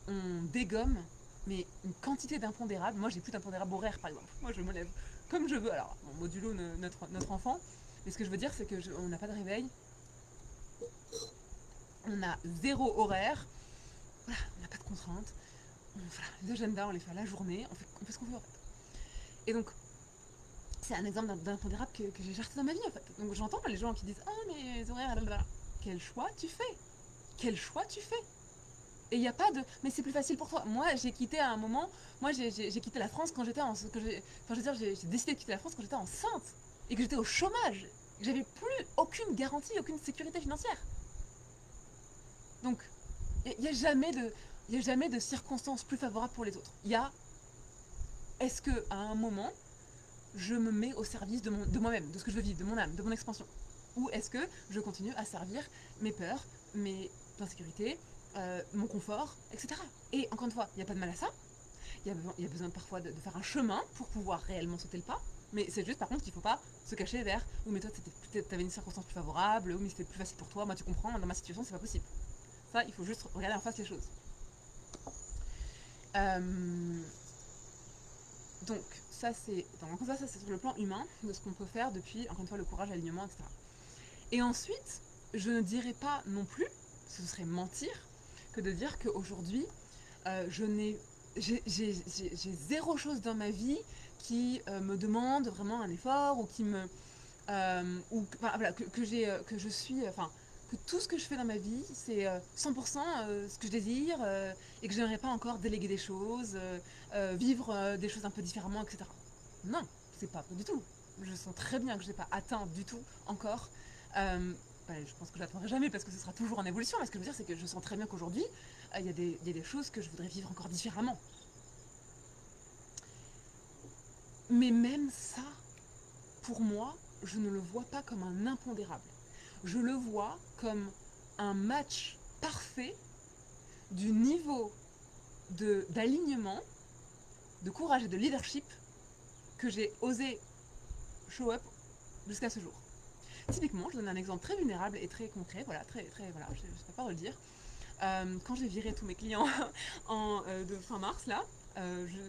[SPEAKER 1] on dégomme mais une quantité d'impondérables. Moi j'ai plus d'impondérables horaires par exemple. Moi je me lève comme je veux. Alors bon, modulo notre enfant, mais ce que je veux dire c'est que on n'a pas de réveil, on a zéro horaire, voilà, on n'a pas de contraintes. Voilà, les agendas on les fait à la journée, on fait ce qu'on veut en fait. Et donc c'est un exemple d'impondérable que j'ai jarté dans ma vie en fait. Donc j'entends les gens qui disent ah mais les horaires, blablabla. Quel choix tu fais? Quel choix tu fais? Et il n'y a pas de. Mais c'est plus facile pour toi. Moi, j'ai quitté à un moment. Moi, j'ai quitté la France quand j'étais en. Enfin, je veux dire, j'ai décidé de quitter la France quand j'étais enceinte. Et que j'étais au chômage. J'avais plus aucune garantie, aucune sécurité financière. Donc, il n'y a, jamais de. Il n'y a jamais de circonstances plus favorables pour les autres. Il y a. Est-ce que à un moment, je me mets au service de moi-même, de ce que je veux vivre, de mon âme, de mon expansion? Ou est-ce que je continue à servir mes peurs, mes insécurités, mon confort, etc. Et encore une fois, il n'y a pas de mal à ça. il y a besoin parfois de faire un chemin pour pouvoir réellement sauter le pas. Mais c'est juste par contre qu'il ne faut pas se cacher derrière. Oui, mais toi, tu avais une circonstance plus favorable, oui, mais c'était plus facile pour toi, moi tu comprends, dans ma situation, c'est pas possible. Ça, il faut juste regarder en face les choses. Donc, ça c'est sur le plan humain, de ce qu'on peut faire depuis, encore une fois, le courage, l'alignement, etc. Et ensuite, je ne dirais pas non plus, ce serait mentir, que de dire qu'aujourd'hui, j'ai zéro chose dans ma vie qui me demande vraiment un effort ou qui me ou enfin, voilà, que je suis que tout ce que je fais dans ma vie c'est 100% ce que je désire et que j'aimerais pas encore déléguer des choses vivre des choses un peu différemment, etc. Non, c'est pas du tout. Je sens très bien que je n'ai pas atteint du tout encore. Je pense que je l'atteindrai jamais parce que ce sera toujours en évolution, mais ce que je veux dire c'est que je sens très bien qu'aujourd'hui il y a des choses que je voudrais vivre encore différemment. Mais même ça, pour moi, je ne le vois pas comme un impondérable. Je le vois comme un match parfait du niveau d'alignement, de courage et de leadership que j'ai osé show up jusqu'à ce jour. Typiquement, je donne un exemple très vulnérable et très concret, voilà, voilà, je n'ai pas peur de le dire. Quand j'ai viré tous mes clients de fin mars, là,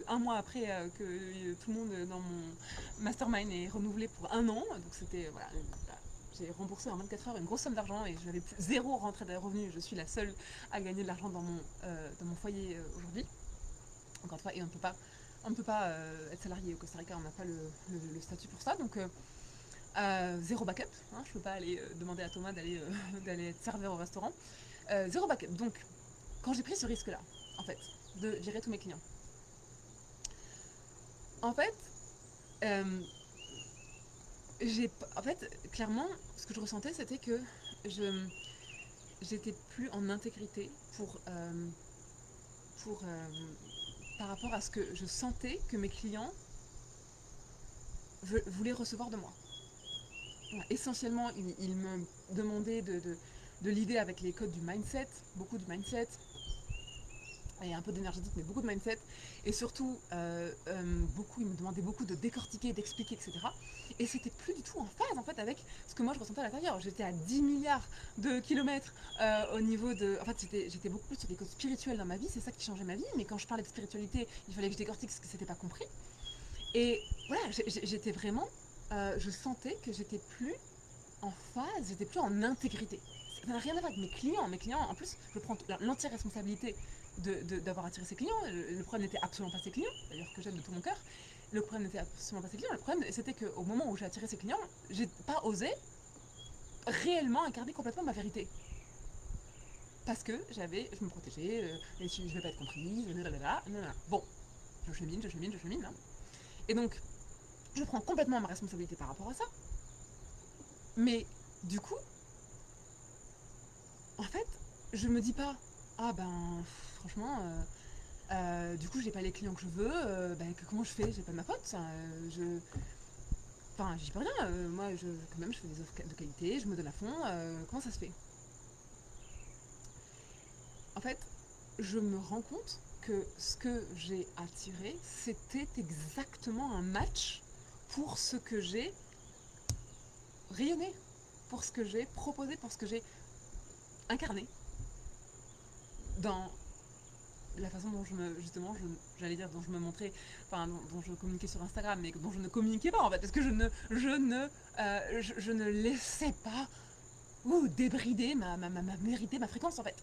[SPEAKER 1] un mois après que tout le monde dans mon mastermind est renouvelé pour 1 an, donc c'était, voilà, j'ai remboursé en 24 heures une grosse somme d'argent et je n'avais plus zéro rentrée de revenus. Je suis la seule à gagner de l'argent dans mon foyer aujourd'hui. Encore une fois, et on ne peut pas être salarié au Costa Rica, on n'a pas le statut pour ça, donc zéro backup, hein, je ne peux pas aller demander à Thomas d'aller être serveur au restaurant. Zéro backup. Donc, quand j'ai pris ce risque-là, en fait, de virer tous mes clients, en fait, clairement, ce que je ressentais, c'était que j'étais plus en intégrité par rapport à ce que je sentais que mes clients voulaient recevoir de moi. Voilà, essentiellement, ils me demandaient de l'idée avec les codes du mindset, beaucoup de mindset, et un peu d'énergétique, mais beaucoup de mindset, et surtout, ils me demandaient beaucoup de décortiquer, d'expliquer, etc. Et c'était plus du tout en phase, en fait, avec ce que moi je ressentais à l'intérieur. J'étais à 10 milliards de kilomètres au niveau de... En fait, j'étais beaucoup plus sur des codes spirituels dans ma vie, c'est ça qui changeait ma vie, mais quand je parlais de spiritualité, il fallait que je décortique ce que c'était pas compris. Et voilà, j'étais vraiment... je sentais que j'étais plus en phase, j'étais plus en intégrité. Ça n'a rien à voir avec mes clients. Mes clients, en plus, je prends l'entière responsabilité d'avoir attiré ces clients. Le problème n'était absolument pas ces clients, d'ailleurs que j'aime de tout mon cœur. Le problème n'était absolument pas ces clients. Le problème, c'était qu'au moment où j'ai attiré ces clients, j'ai pas osé réellement incarner complètement ma vérité. Parce que je me protégeais, je ne vais pas être comprise, blablabla. Bon, je chemine. Hein. Et donc, je prends complètement ma responsabilité par rapport à ça. Mais du coup, en fait, je me dis pas, ah ben, franchement, du coup, j'ai pas les clients que je veux, comment je fais? J'ai pas de ma faute, ça, Enfin, j'y peux rien, moi, quand même, je fais des offres de qualité, je me donne à fond, comment ça se fait? En fait, je me rends compte que ce que j'ai attiré, c'était exactement un match pour ce que j'ai rayonné, pour ce que j'ai proposé, pour ce que j'ai incarné dans la façon dont dont je me montrais, dont je communiquais sur Instagram, mais dont je ne communiquais pas en fait, parce que je ne laissais pas débrider ma vérité, ma fréquence en fait,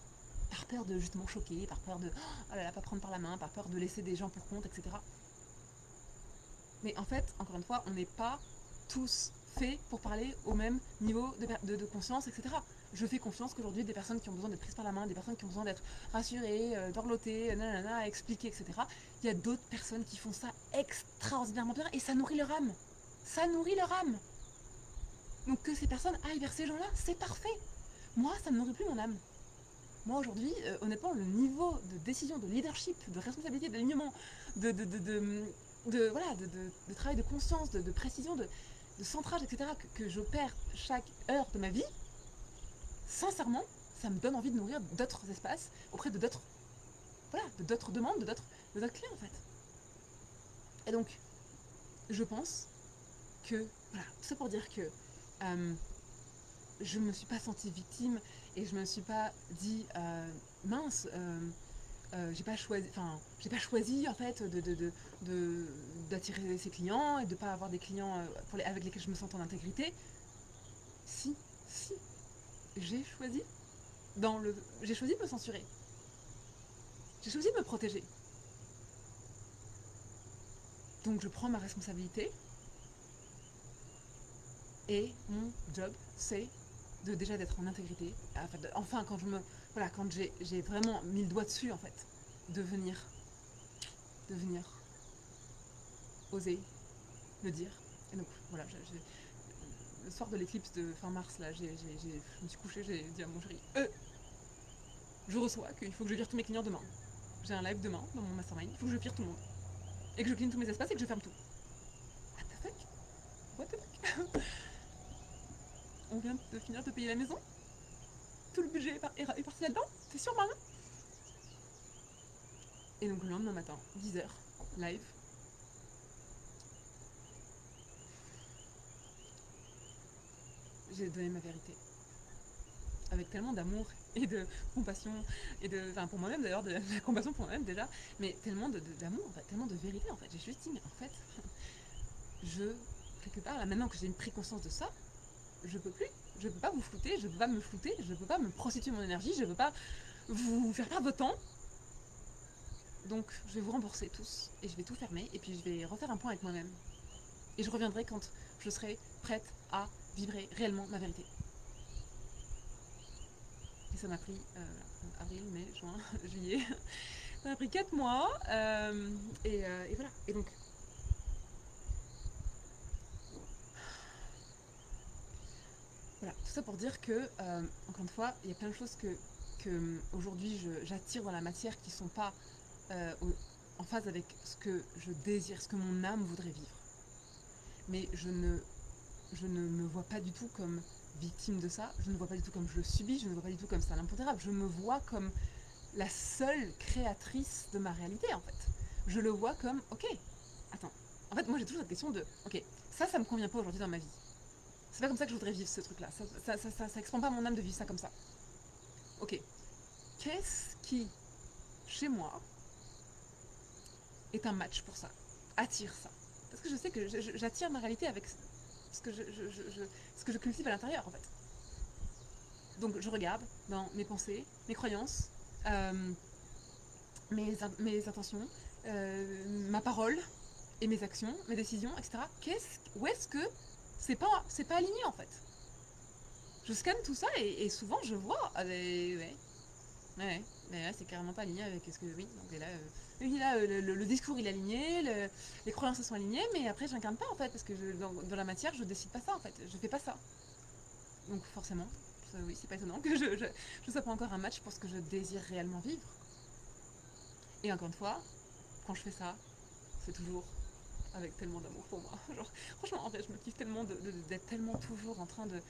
[SPEAKER 1] par peur de justement choquer, par peur de oh là là, pas prendre par la main, par peur de laisser des gens pour compte, etc. Mais en fait, encore une fois, on n'est pas tous faits pour parler au même niveau de conscience, etc. Je fais confiance qu'aujourd'hui, des personnes qui ont besoin d'être prises par la main, des personnes qui ont besoin d'être rassurées, dorlotées, expliquées, etc., il y a d'autres personnes qui font ça extraordinairement bien et ça nourrit leur âme. Ça nourrit leur âme. Donc que ces personnes aillent vers ces gens-là, c'est parfait. Moi, ça ne nourrit plus mon âme. Moi, aujourd'hui, honnêtement, le niveau de décision, de leadership, de responsabilité, d'alignement, de travail de conscience, de précision, de centrage, etc., que j'opère chaque heure de ma vie, sincèrement, ça me donne envie de nourrir d'autres espaces auprès de d'autres demandes, de d'autres clients en fait. Et donc, je pense que, voilà, tout ça pour dire que je me suis pas sentie victime et je me suis pas dit mince, j'ai pas choisi en fait d'attirer ses clients et de pas avoir des clients avec lesquels je me sens en intégrité. Si, si, j'ai choisi j'ai choisi de me censurer, j'ai choisi de me protéger. Donc je prends ma responsabilité et mon job c'est déjà d'être en intégrité. Enfin quand j'ai vraiment mis le doigt dessus en fait, de venir oser le dire. Et donc voilà, le soir de l'éclipse de fin mars là, je me suis couchée, j'ai dit à mon chéri, je reçois qu'il faut que je vire tous mes clients demain. J'ai un live demain dans mon mastermind, il faut que je vire tout le monde. Et que je clean tous mes espaces et que je ferme tout. What the fuck? What the fuck? On vient de finir de payer la maison? Tout le budget est parti là-dedans? T'es sûr, Marin? Et donc le lendemain matin, 10h, live. J'ai donné ma vérité. Avec tellement d'amour et de compassion, et enfin pour moi-même d'ailleurs, de la compassion pour moi-même déjà, mais tellement d'amour, en fait, tellement de vérité en fait. J'ai juste dit, mais en fait, quelque part, là maintenant que j'ai une pris-conscience de ça, je peux plus. Je peux pas vous flouter, je peux pas me flouter, je peux pas me prostituer mon énergie, je peux pas vous faire perdre votre temps. Donc je vais vous rembourser tous, et je vais tout fermer, et puis je vais refaire un point avec moi-même. Et je reviendrai quand je serai prête à vibrer réellement ma vérité. Et ça m'a pris avril, mai, juin, juillet. Ça m'a pris 4 mois. Et voilà. Et donc, voilà. Tout ça pour dire que, encore une fois, il y a plein de choses que aujourd'hui j'attire dans la matière qui ne sont pas en phase avec ce que je désire, ce que mon âme voudrait vivre. Mais je ne me vois pas du tout comme victime de ça, je ne me vois pas du tout comme je le subis, je ne me vois pas du tout comme c'est un impondérable, je me vois comme la seule créatrice de ma réalité en fait. Je le vois comme, ok, attends, en fait moi j'ai toujours cette question de, ok, ça me convient pas aujourd'hui dans ma vie. C'est pas comme ça que je voudrais vivre ce truc là, ça expand pas mon âme de vivre ça comme ça. Ok, qu'est-ce qui, chez moi, est un match pour ça, attire ça? Parce que je sais que j'attire ma réalité avec ce que je cultive à l'intérieur en fait. Donc je regarde dans mes pensées, mes croyances, mes intentions, ma parole et mes actions, mes décisions, etc. Où est-ce que c'est pas aligné en fait? Je scanne tout ça et souvent je vois, ouais, c'est carrément pas aligné avec ce que oui. Donc là, le discours il est aligné, les croyances sont alignées, mais après je n'incarne pas en fait parce que dans la matière je décide pas ça en fait, je fais pas ça. Donc forcément, oui, c'est pas étonnant que je sois pas encore un match pour ce que je désire réellement vivre. Et encore une fois, quand je fais ça, c'est toujours avec tellement d'amour pour moi. Genre, franchement, en fait, je me kiffe tellement d'être tellement toujours en train de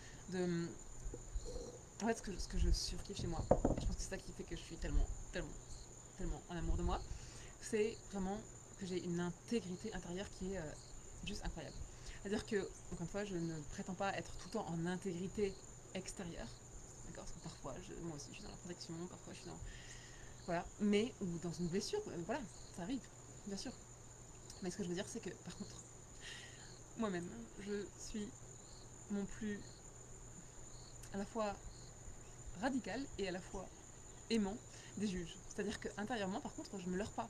[SPEAKER 1] en fait, ce que je surkiffe chez moi, et je pense que c'est ça qui fait que je suis tellement, tellement, tellement en amour de moi, c'est vraiment que j'ai une intégrité intérieure qui est juste incroyable. C'est-à-dire que, encore une fois, je ne prétends pas être tout le temps en intégrité extérieure, d'accord? Parce que parfois, moi aussi, je suis dans la protection, parfois, je suis dans. Voilà, mais, ou dans une blessure, voilà, ça arrive, bien sûr. Mais ce que je veux dire, c'est que, par contre, moi-même, je suis mon plus, à la fois radical et à la fois aimant des juges. C'est-à-dire qu'intérieurement, par contre, je me leurre pas.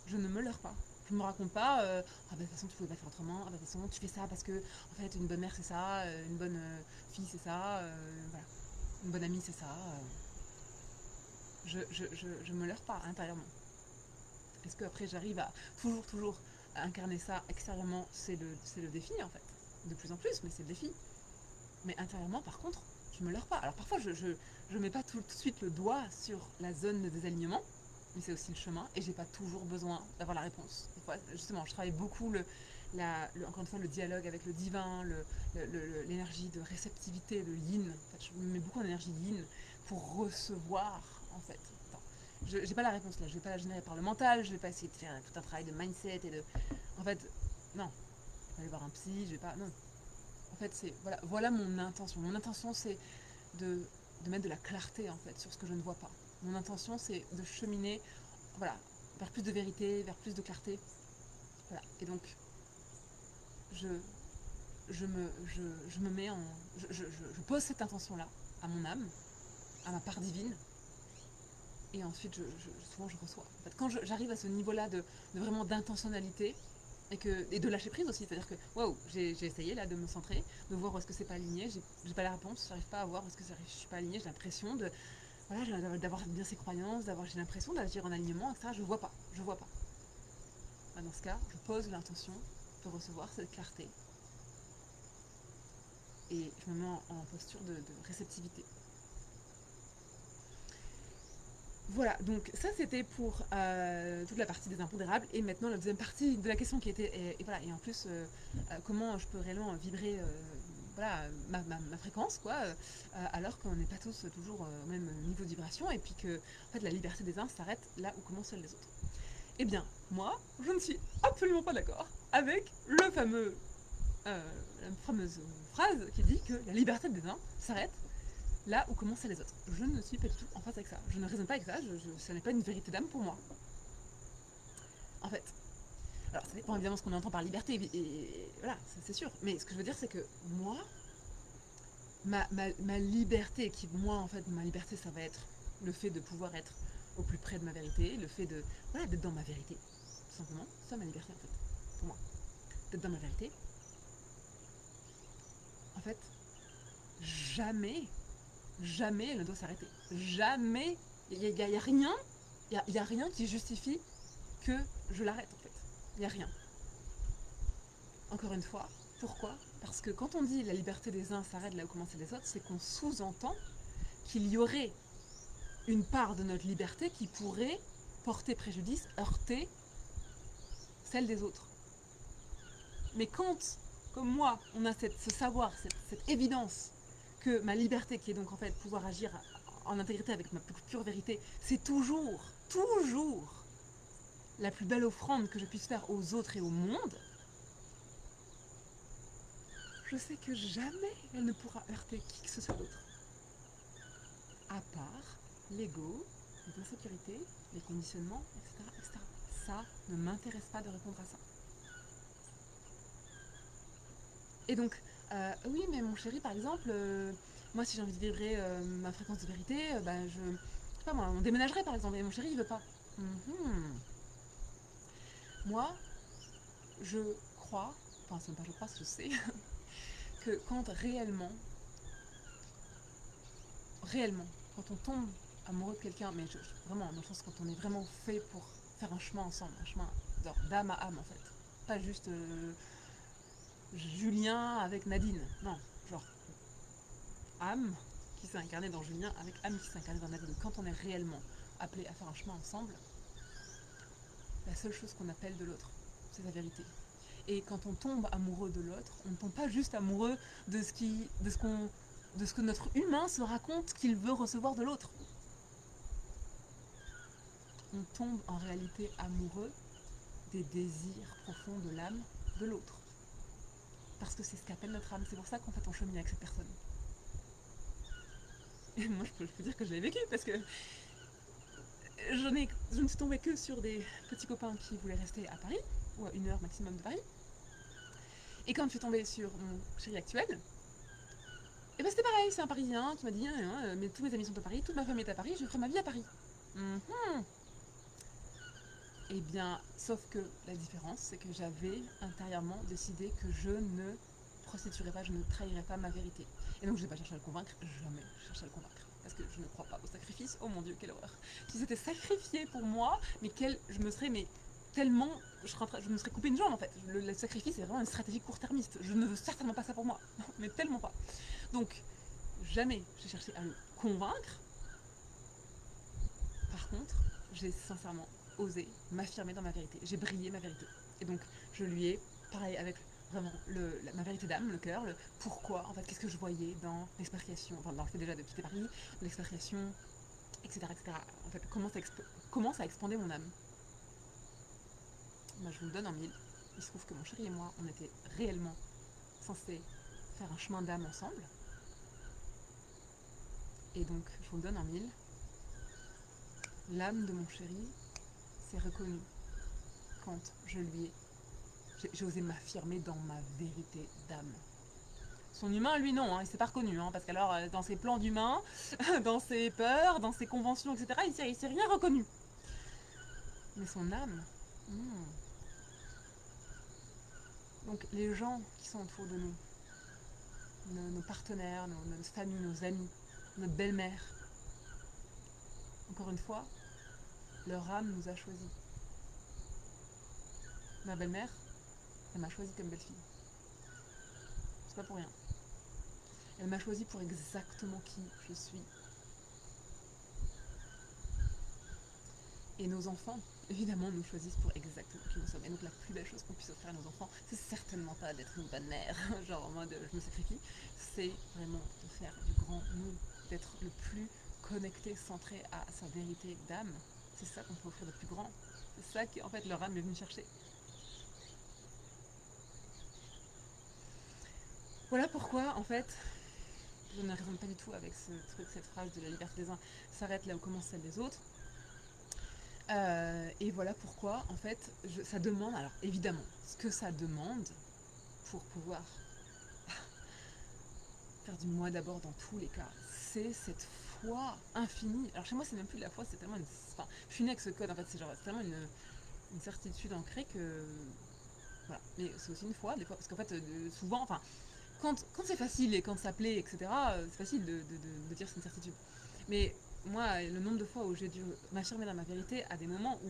[SPEAKER 1] Je ne me leurre pas. Je me raconte pas, ah bah de toute façon tu pouvais pas faire autrement, ah bah de toute façon tu fais ça parce que, en fait, une bonne mère c'est ça, une bonne fille c'est ça, voilà. Une bonne amie c'est ça. Je me leurre pas intérieurement. Est-ce qu'après j'arrive à toujours à incarner ça extérieurement, c'est le défi en fait. De plus en plus, mais c'est le défi. Mais intérieurement, par contre, je me leurre pas. Alors parfois, je mets pas tout de suite le doigt sur la zone de désalignement, mais c'est aussi le chemin, et j'ai pas toujours besoin d'avoir la réponse. Des fois, justement, je travaille beaucoup encore une fois, le dialogue avec le divin, l'énergie de réceptivité, le yin. En fait, je me mets beaucoup en énergie yin pour recevoir, en fait. j'ai pas la réponse là, je vais pas la générer par le mental, je vais pas essayer de faire tout un travail de mindset et de... En fait, non, je vais pas aller voir un psy, je vais pas... Non. En fait, c'est... Voilà mon intention. Mon intention, c'est de, de mettre de la clarté, en fait, sur ce que je ne vois pas. Mon intention, c'est de cheminer, voilà, vers plus de vérité, vers plus de clarté. Voilà. Et donc, je, je me mets en... Je pose cette intention-là à mon âme, à ma part divine, et ensuite, souvent, je reçois. En fait, quand j'arrive à ce niveau-là de vraiment d'intentionnalité, et de lâcher prise aussi, c'est-à-dire que waouh, j'ai essayé là de me centrer, de voir où est-ce que c'est pas aligné, j'ai pas la réponse, j'arrive pas à voir où est-ce que je suis pas aligné, j'ai l'impression de voilà, d'avoir bien ses croyances, j'ai l'impression d'agir en alignement, etc. Je vois pas. Bah, dans ce cas, je pose l'intention de recevoir cette clarté et je me mets en posture de réceptivité. Voilà, donc ça c'était pour toute la partie des impondérables. Et maintenant la deuxième partie de la question qui était, voilà, et en plus, comment je peux réellement vibrer voilà, ma fréquence, quoi, alors qu'on n'est pas tous toujours au même niveau de vibration, et puis que en fait, la liberté des uns s'arrête là où commencent celle des autres. Eh bien, moi, je ne suis absolument pas d'accord avec la fameuse phrase qui dit que la liberté des uns s'arrête là où commencent les autres. Je ne suis pas du tout en phase avec ça. Je ne raisonne pas avec ça. Ce n'est pas une vérité d'âme pour moi. En fait, alors ça dépend évidemment ce qu'on entend par liberté, et voilà, c'est sûr. Mais ce que je veux dire, c'est que moi, ma liberté, moi en fait, ma liberté, ça va être le fait de pouvoir être au plus près de ma vérité, le fait de, voilà, d'être dans ma vérité, tout simplement. C'est ça ma liberté en fait, pour moi. D'être dans ma vérité. En fait, jamais, jamais elle ne doit s'arrêter. Jamais, il y a rien, il y a rien qui justifie que je l'arrête en fait. Il n'y a rien. Encore une fois, pourquoi? Parce que quand on dit la liberté des uns s'arrête là où commencent les autres, c'est qu'on sous-entend qu'il y aurait une part de notre liberté qui pourrait porter préjudice, heurter celle des autres. Mais quand, comme moi, on a ce savoir, cette évidence que ma liberté, qui est donc en fait pouvoir agir en intégrité avec ma plus pure vérité, c'est toujours, toujours la plus belle offrande que je puisse faire aux autres et au monde, je sais que jamais elle ne pourra heurter qui que ce soit d'autre. À part l'ego, les insécurités, les conditionnements, etc., etc. Ça ne m'intéresse pas de répondre à ça. Et donc, oui, mais mon chéri, par exemple, moi, si j'ai envie de vibrer ma fréquence de vérité, je sais pas moi, on déménagerait par exemple, et mon chéri, il veut pas. Mm-hmm. Moi, je crois, enfin, c'est même pas je crois, je sais, que quand réellement, quand on tombe amoureux de quelqu'un, mais vraiment, dans le sens quand on est vraiment fait pour faire un chemin ensemble, un chemin d'âme à âme en fait. Pas juste Julien avec Nadine, non, genre âme qui s'est incarnée dans Julien avec âme qui s'est incarnée dans Nadine. Quand on est réellement appelé à faire un chemin ensemble, la seule chose qu'on appelle de l'autre, c'est la vérité. Et quand on tombe amoureux de l'autre, on ne tombe pas juste amoureux de ce que notre humain se raconte qu'il veut recevoir de l'autre. On tombe en réalité amoureux des désirs profonds de l'âme de l'autre. Parce que c'est ce qu'appelle notre âme. C'est pour ça qu'en fait on chemine avec cette personne. Et moi je peux dire que je l'ai vécu parce que je ne suis tombée que sur des petits copains qui voulaient rester à Paris, ou à 1 heure maximum de Paris. Et quand je suis tombée sur mon chéri actuel, et ben c'était pareil, c'est un Parisien qui m'a dit mais tous mes amis sont à Paris, toute ma famille est à Paris, je ferai ma vie à Paris. Mm-hmm. Eh bien, sauf que la différence, c'est que j'avais intérieurement décidé que je ne prostituerais pas, je ne trahirais pas ma vérité. Et donc je n'ai pas cherché à le convaincre, jamais cherché à le convaincre. Parce que je ne crois pas au sacrifice. Oh mon Dieu, quelle horreur. Qui s'était sacrifié pour moi, mais je me serais, mais tellement, je me serais coupé une jambe en fait. Le sacrifice est vraiment une stratégie court-termiste. Je ne veux certainement pas ça pour moi, mais tellement pas. Donc, jamais j'ai cherché à le convaincre. Par contre, j'ai sincèrement osé m'affirmer dans ma vérité. J'ai brillé ma vérité. Et donc, je lui ai parlé avec vraiment ma vérité d'âme, le cœur, le pourquoi, en fait, qu'est-ce que je voyais dans l'expatriation, enfin, dans le fait déjà de quitter Paris, l'expatriation, etc., etc. En fait, commence à expander mon âme. Moi, je vous le donne en mille. Il se trouve que mon chéri et moi, on était réellement censés faire un chemin d'âme ensemble. Et donc, je vous le donne en mille. L'âme de mon chéri s'est reconnue quand je lui ai... J'ai osé m'affirmer dans ma vérité d'âme. Son humain, lui, non, hein, il s'est pas reconnu, hein, parce qu'alors, dans ses plans d'humain, dans ses peurs, dans ses conventions, etc., il s'est rien reconnu. Mais son âme, donc les gens qui sont autour de nous, nos partenaires, nos familles, nos amis, notre belle-mère, encore une fois, leur âme nous a choisis. Ma belle-mère, elle m'a choisi comme belle-fille. C'est pas pour rien. Elle m'a choisi pour exactement qui je suis. Et nos enfants, évidemment, nous choisissent pour exactement qui nous sommes. Et donc la plus belle chose qu'on puisse offrir à nos enfants, c'est certainement pas d'être une bonne mère, genre en mode je me sacrifie, c'est vraiment de faire du grand nous, d'être le plus connecté, centré à sa vérité d'âme. C'est ça qu'on peut offrir de plus grand. C'est ça qu'en fait leur âme est venue chercher. Voilà pourquoi, en fait, je ne raisonne pas du tout avec cette phrase de la liberté des uns s'arrête là où commence celle des autres. Et voilà pourquoi, en fait, ça demande, alors évidemment, ce que ça demande pour pouvoir faire du moi d'abord dans tous les cas, c'est cette foi infinie. Alors chez moi, c'est même plus de la foi, c'est tellement une. Enfin, je suis née avec ce code, en fait, c'est tellement une certitude ancrée que. Voilà. Mais c'est aussi une foi, des fois, parce qu'en fait, souvent, enfin, quand c'est facile et quand ça plaît, etc., c'est facile de dire c'est une certitude. Mais moi, le nombre de fois où j'ai dû m'affirmer dans ma vérité à des moments où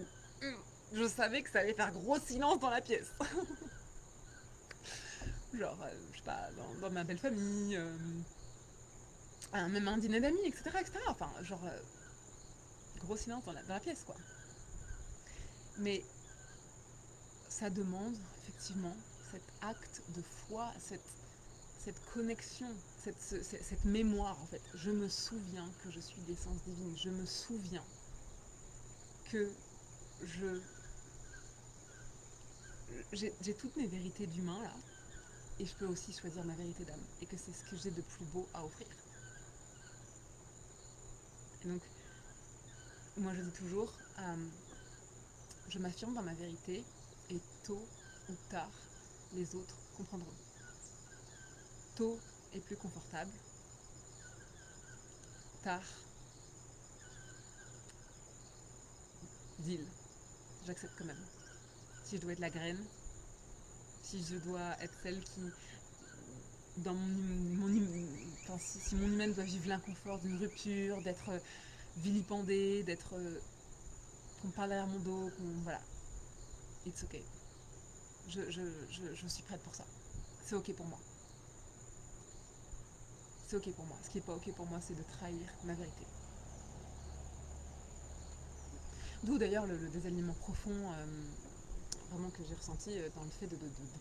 [SPEAKER 1] je savais que ça allait faire gros silence dans la pièce. Genre, je sais pas, dans ma belle famille, même un dîner d'amis, etc., etc. Enfin, genre, gros silence dans la pièce, quoi. Mais ça demande, effectivement, cet acte de foi, cette connexion, cette mémoire, en fait. Je me souviens que je suis d'essence divine. Je me souviens que j'ai toutes mes vérités d'humain, là, et je peux aussi choisir ma vérité d'âme, et que c'est ce que j'ai de plus beau à offrir. Et donc, moi je dis toujours, je m'affirme dans ma vérité, et tôt ou tard, les autres comprendront. Tôt est plus confortable, tard, deal, j'accepte quand même. Si je dois être la graine, si je dois être celle qui, dans enfin, si mon humaine doit vivre l'inconfort d'une rupture, d'être vilipendée, d'être qu'on me parle derrière mon dos, voilà, it's ok. Je suis prête pour ça. C'est ok pour moi. C'est ok pour moi. Ce qui n'est pas ok pour moi, c'est de trahir ma vérité. D'où d'ailleurs le désalignement profond vraiment que j'ai ressenti dans le fait de ne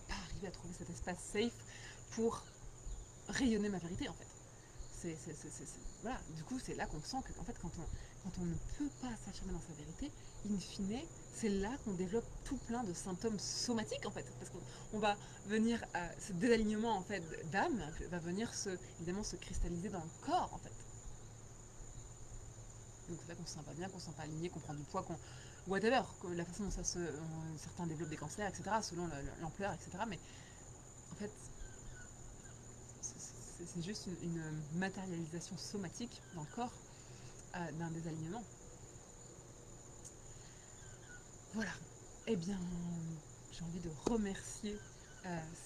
[SPEAKER 1] pas arriver à trouver cet espace safe pour rayonner ma vérité en fait. Voilà. Du coup, c'est là qu'on sent que en fait, quand on ne peut pas s'affirmer dans sa vérité, in fine, c'est là qu'on développe tout plein de symptômes somatiques en fait, parce qu'on va venir ce désalignement en fait d'âme va venir évidemment se cristalliser dans le corps en fait. Donc c'est là qu'on se sent pas bien, qu'on se sent pas aligné, qu'on prend du poids, qu'on whatever, la façon dont certains développent des cancers, etc. Selon l'ampleur, etc. Mais en fait, c'est juste une matérialisation somatique dans le corps d'un désalignement. Voilà. Eh bien, j'ai envie de remercier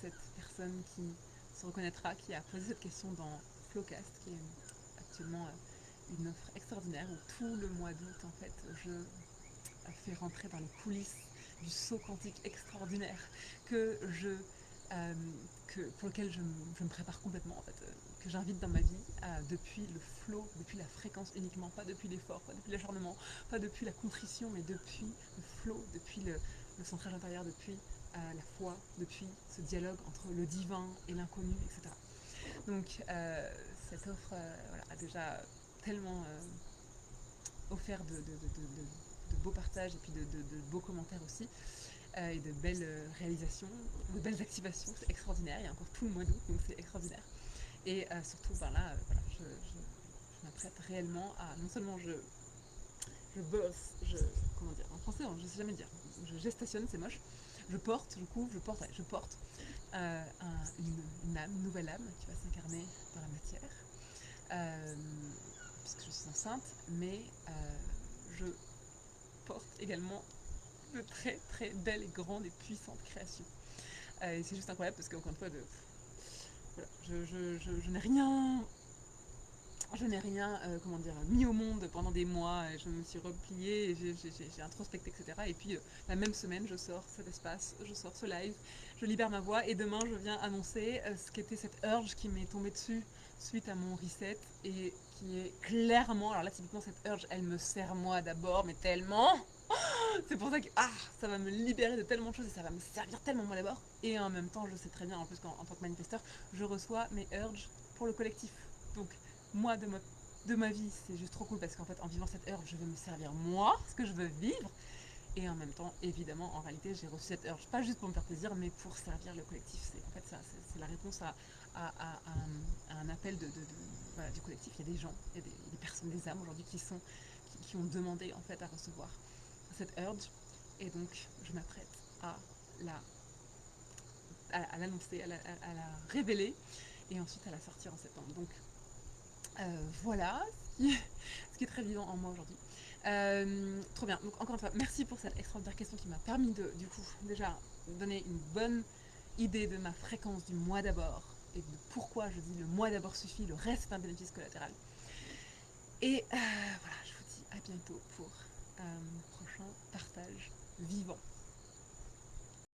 [SPEAKER 1] cette personne qui se reconnaîtra, qui a posé cette question dans Flowcast, qui est actuellement une offre extraordinaire où tout le mois d'août, en fait, je fais rentrer dans les coulisses du saut quantique extraordinaire que pour lequel je me prépare complètement, en fait, que j'invite dans ma vie depuis le flow, depuis la fréquence uniquement, pas depuis l'effort, pas depuis l'acharnement, pas depuis la contrition, mais depuis le flow, depuis le centrage intérieur, depuis la foi, depuis ce dialogue entre le divin et l'inconnu, etc. Donc cette offre voilà, a déjà tellement offert de beaux partages et puis de beaux commentaires aussi, et de belles réalisations, de belles activations, c'est extraordinaire, il y a encore tout le mois d'août, donc c'est extraordinaire. Et surtout, ben là, voilà, je m'apprête réellement à, non seulement je bosse, comment dire, en français, je sais jamais dire, je gestationne, c'est moche, je porte, je couvre, je porte une âme, une nouvelle âme qui va s'incarner dans la matière, euh, puisque je suis enceinte, mais je porte également de très très belles et grandes et puissantes créations. Et c'est juste incroyable parce qu'encore une fois, voilà, je n'ai rien, comment dire, mis au monde pendant des mois, et je me suis repliée, et j'ai introspecté, etc. Et puis la même semaine, je sors cet espace, je sors ce live, je libère ma voix, et demain, je viens annoncer ce qu'était cette urge qui m'est tombée dessus suite à mon reset, et qui est clairement, alors là, typiquement, cette urge, elle me sert moi d'abord, mais tellement. C'est pour ça que ça va me libérer de tellement de choses et ça va me servir tellement moi d'abord. Et en même temps, je sais très bien, en plus qu'en tant que manifesteur, je reçois mes urges pour le collectif. Donc, moi, de ma vie, c'est juste trop cool parce qu'en fait, en vivant cette urge, je vais me servir moi, ce que je veux vivre. Et en même temps, évidemment, en réalité, j'ai reçu cette urge, pas juste pour me faire plaisir, mais pour servir le collectif. C'est en fait ça, c'est la réponse à un appel voilà, du collectif. Il y a des gens, il y a des personnes, des âmes aujourd'hui qui ont demandé en fait à recevoir cette urge. Et donc, je m'apprête à la à l'annoncer, à la révéler et ensuite à la sortir en septembre. Donc voilà ce qui est très vivant en moi aujourd'hui. Trop bien. Donc encore une fois, merci pour cette extraordinaire question qui m'a permis de, du coup, déjà donner une bonne idée de ma fréquence du mois d'abord et de pourquoi je dis le mois d'abord suffit, le reste est un bénéfice collatéral. Et voilà, je vous dis à bientôt pour un prochain partage vivant.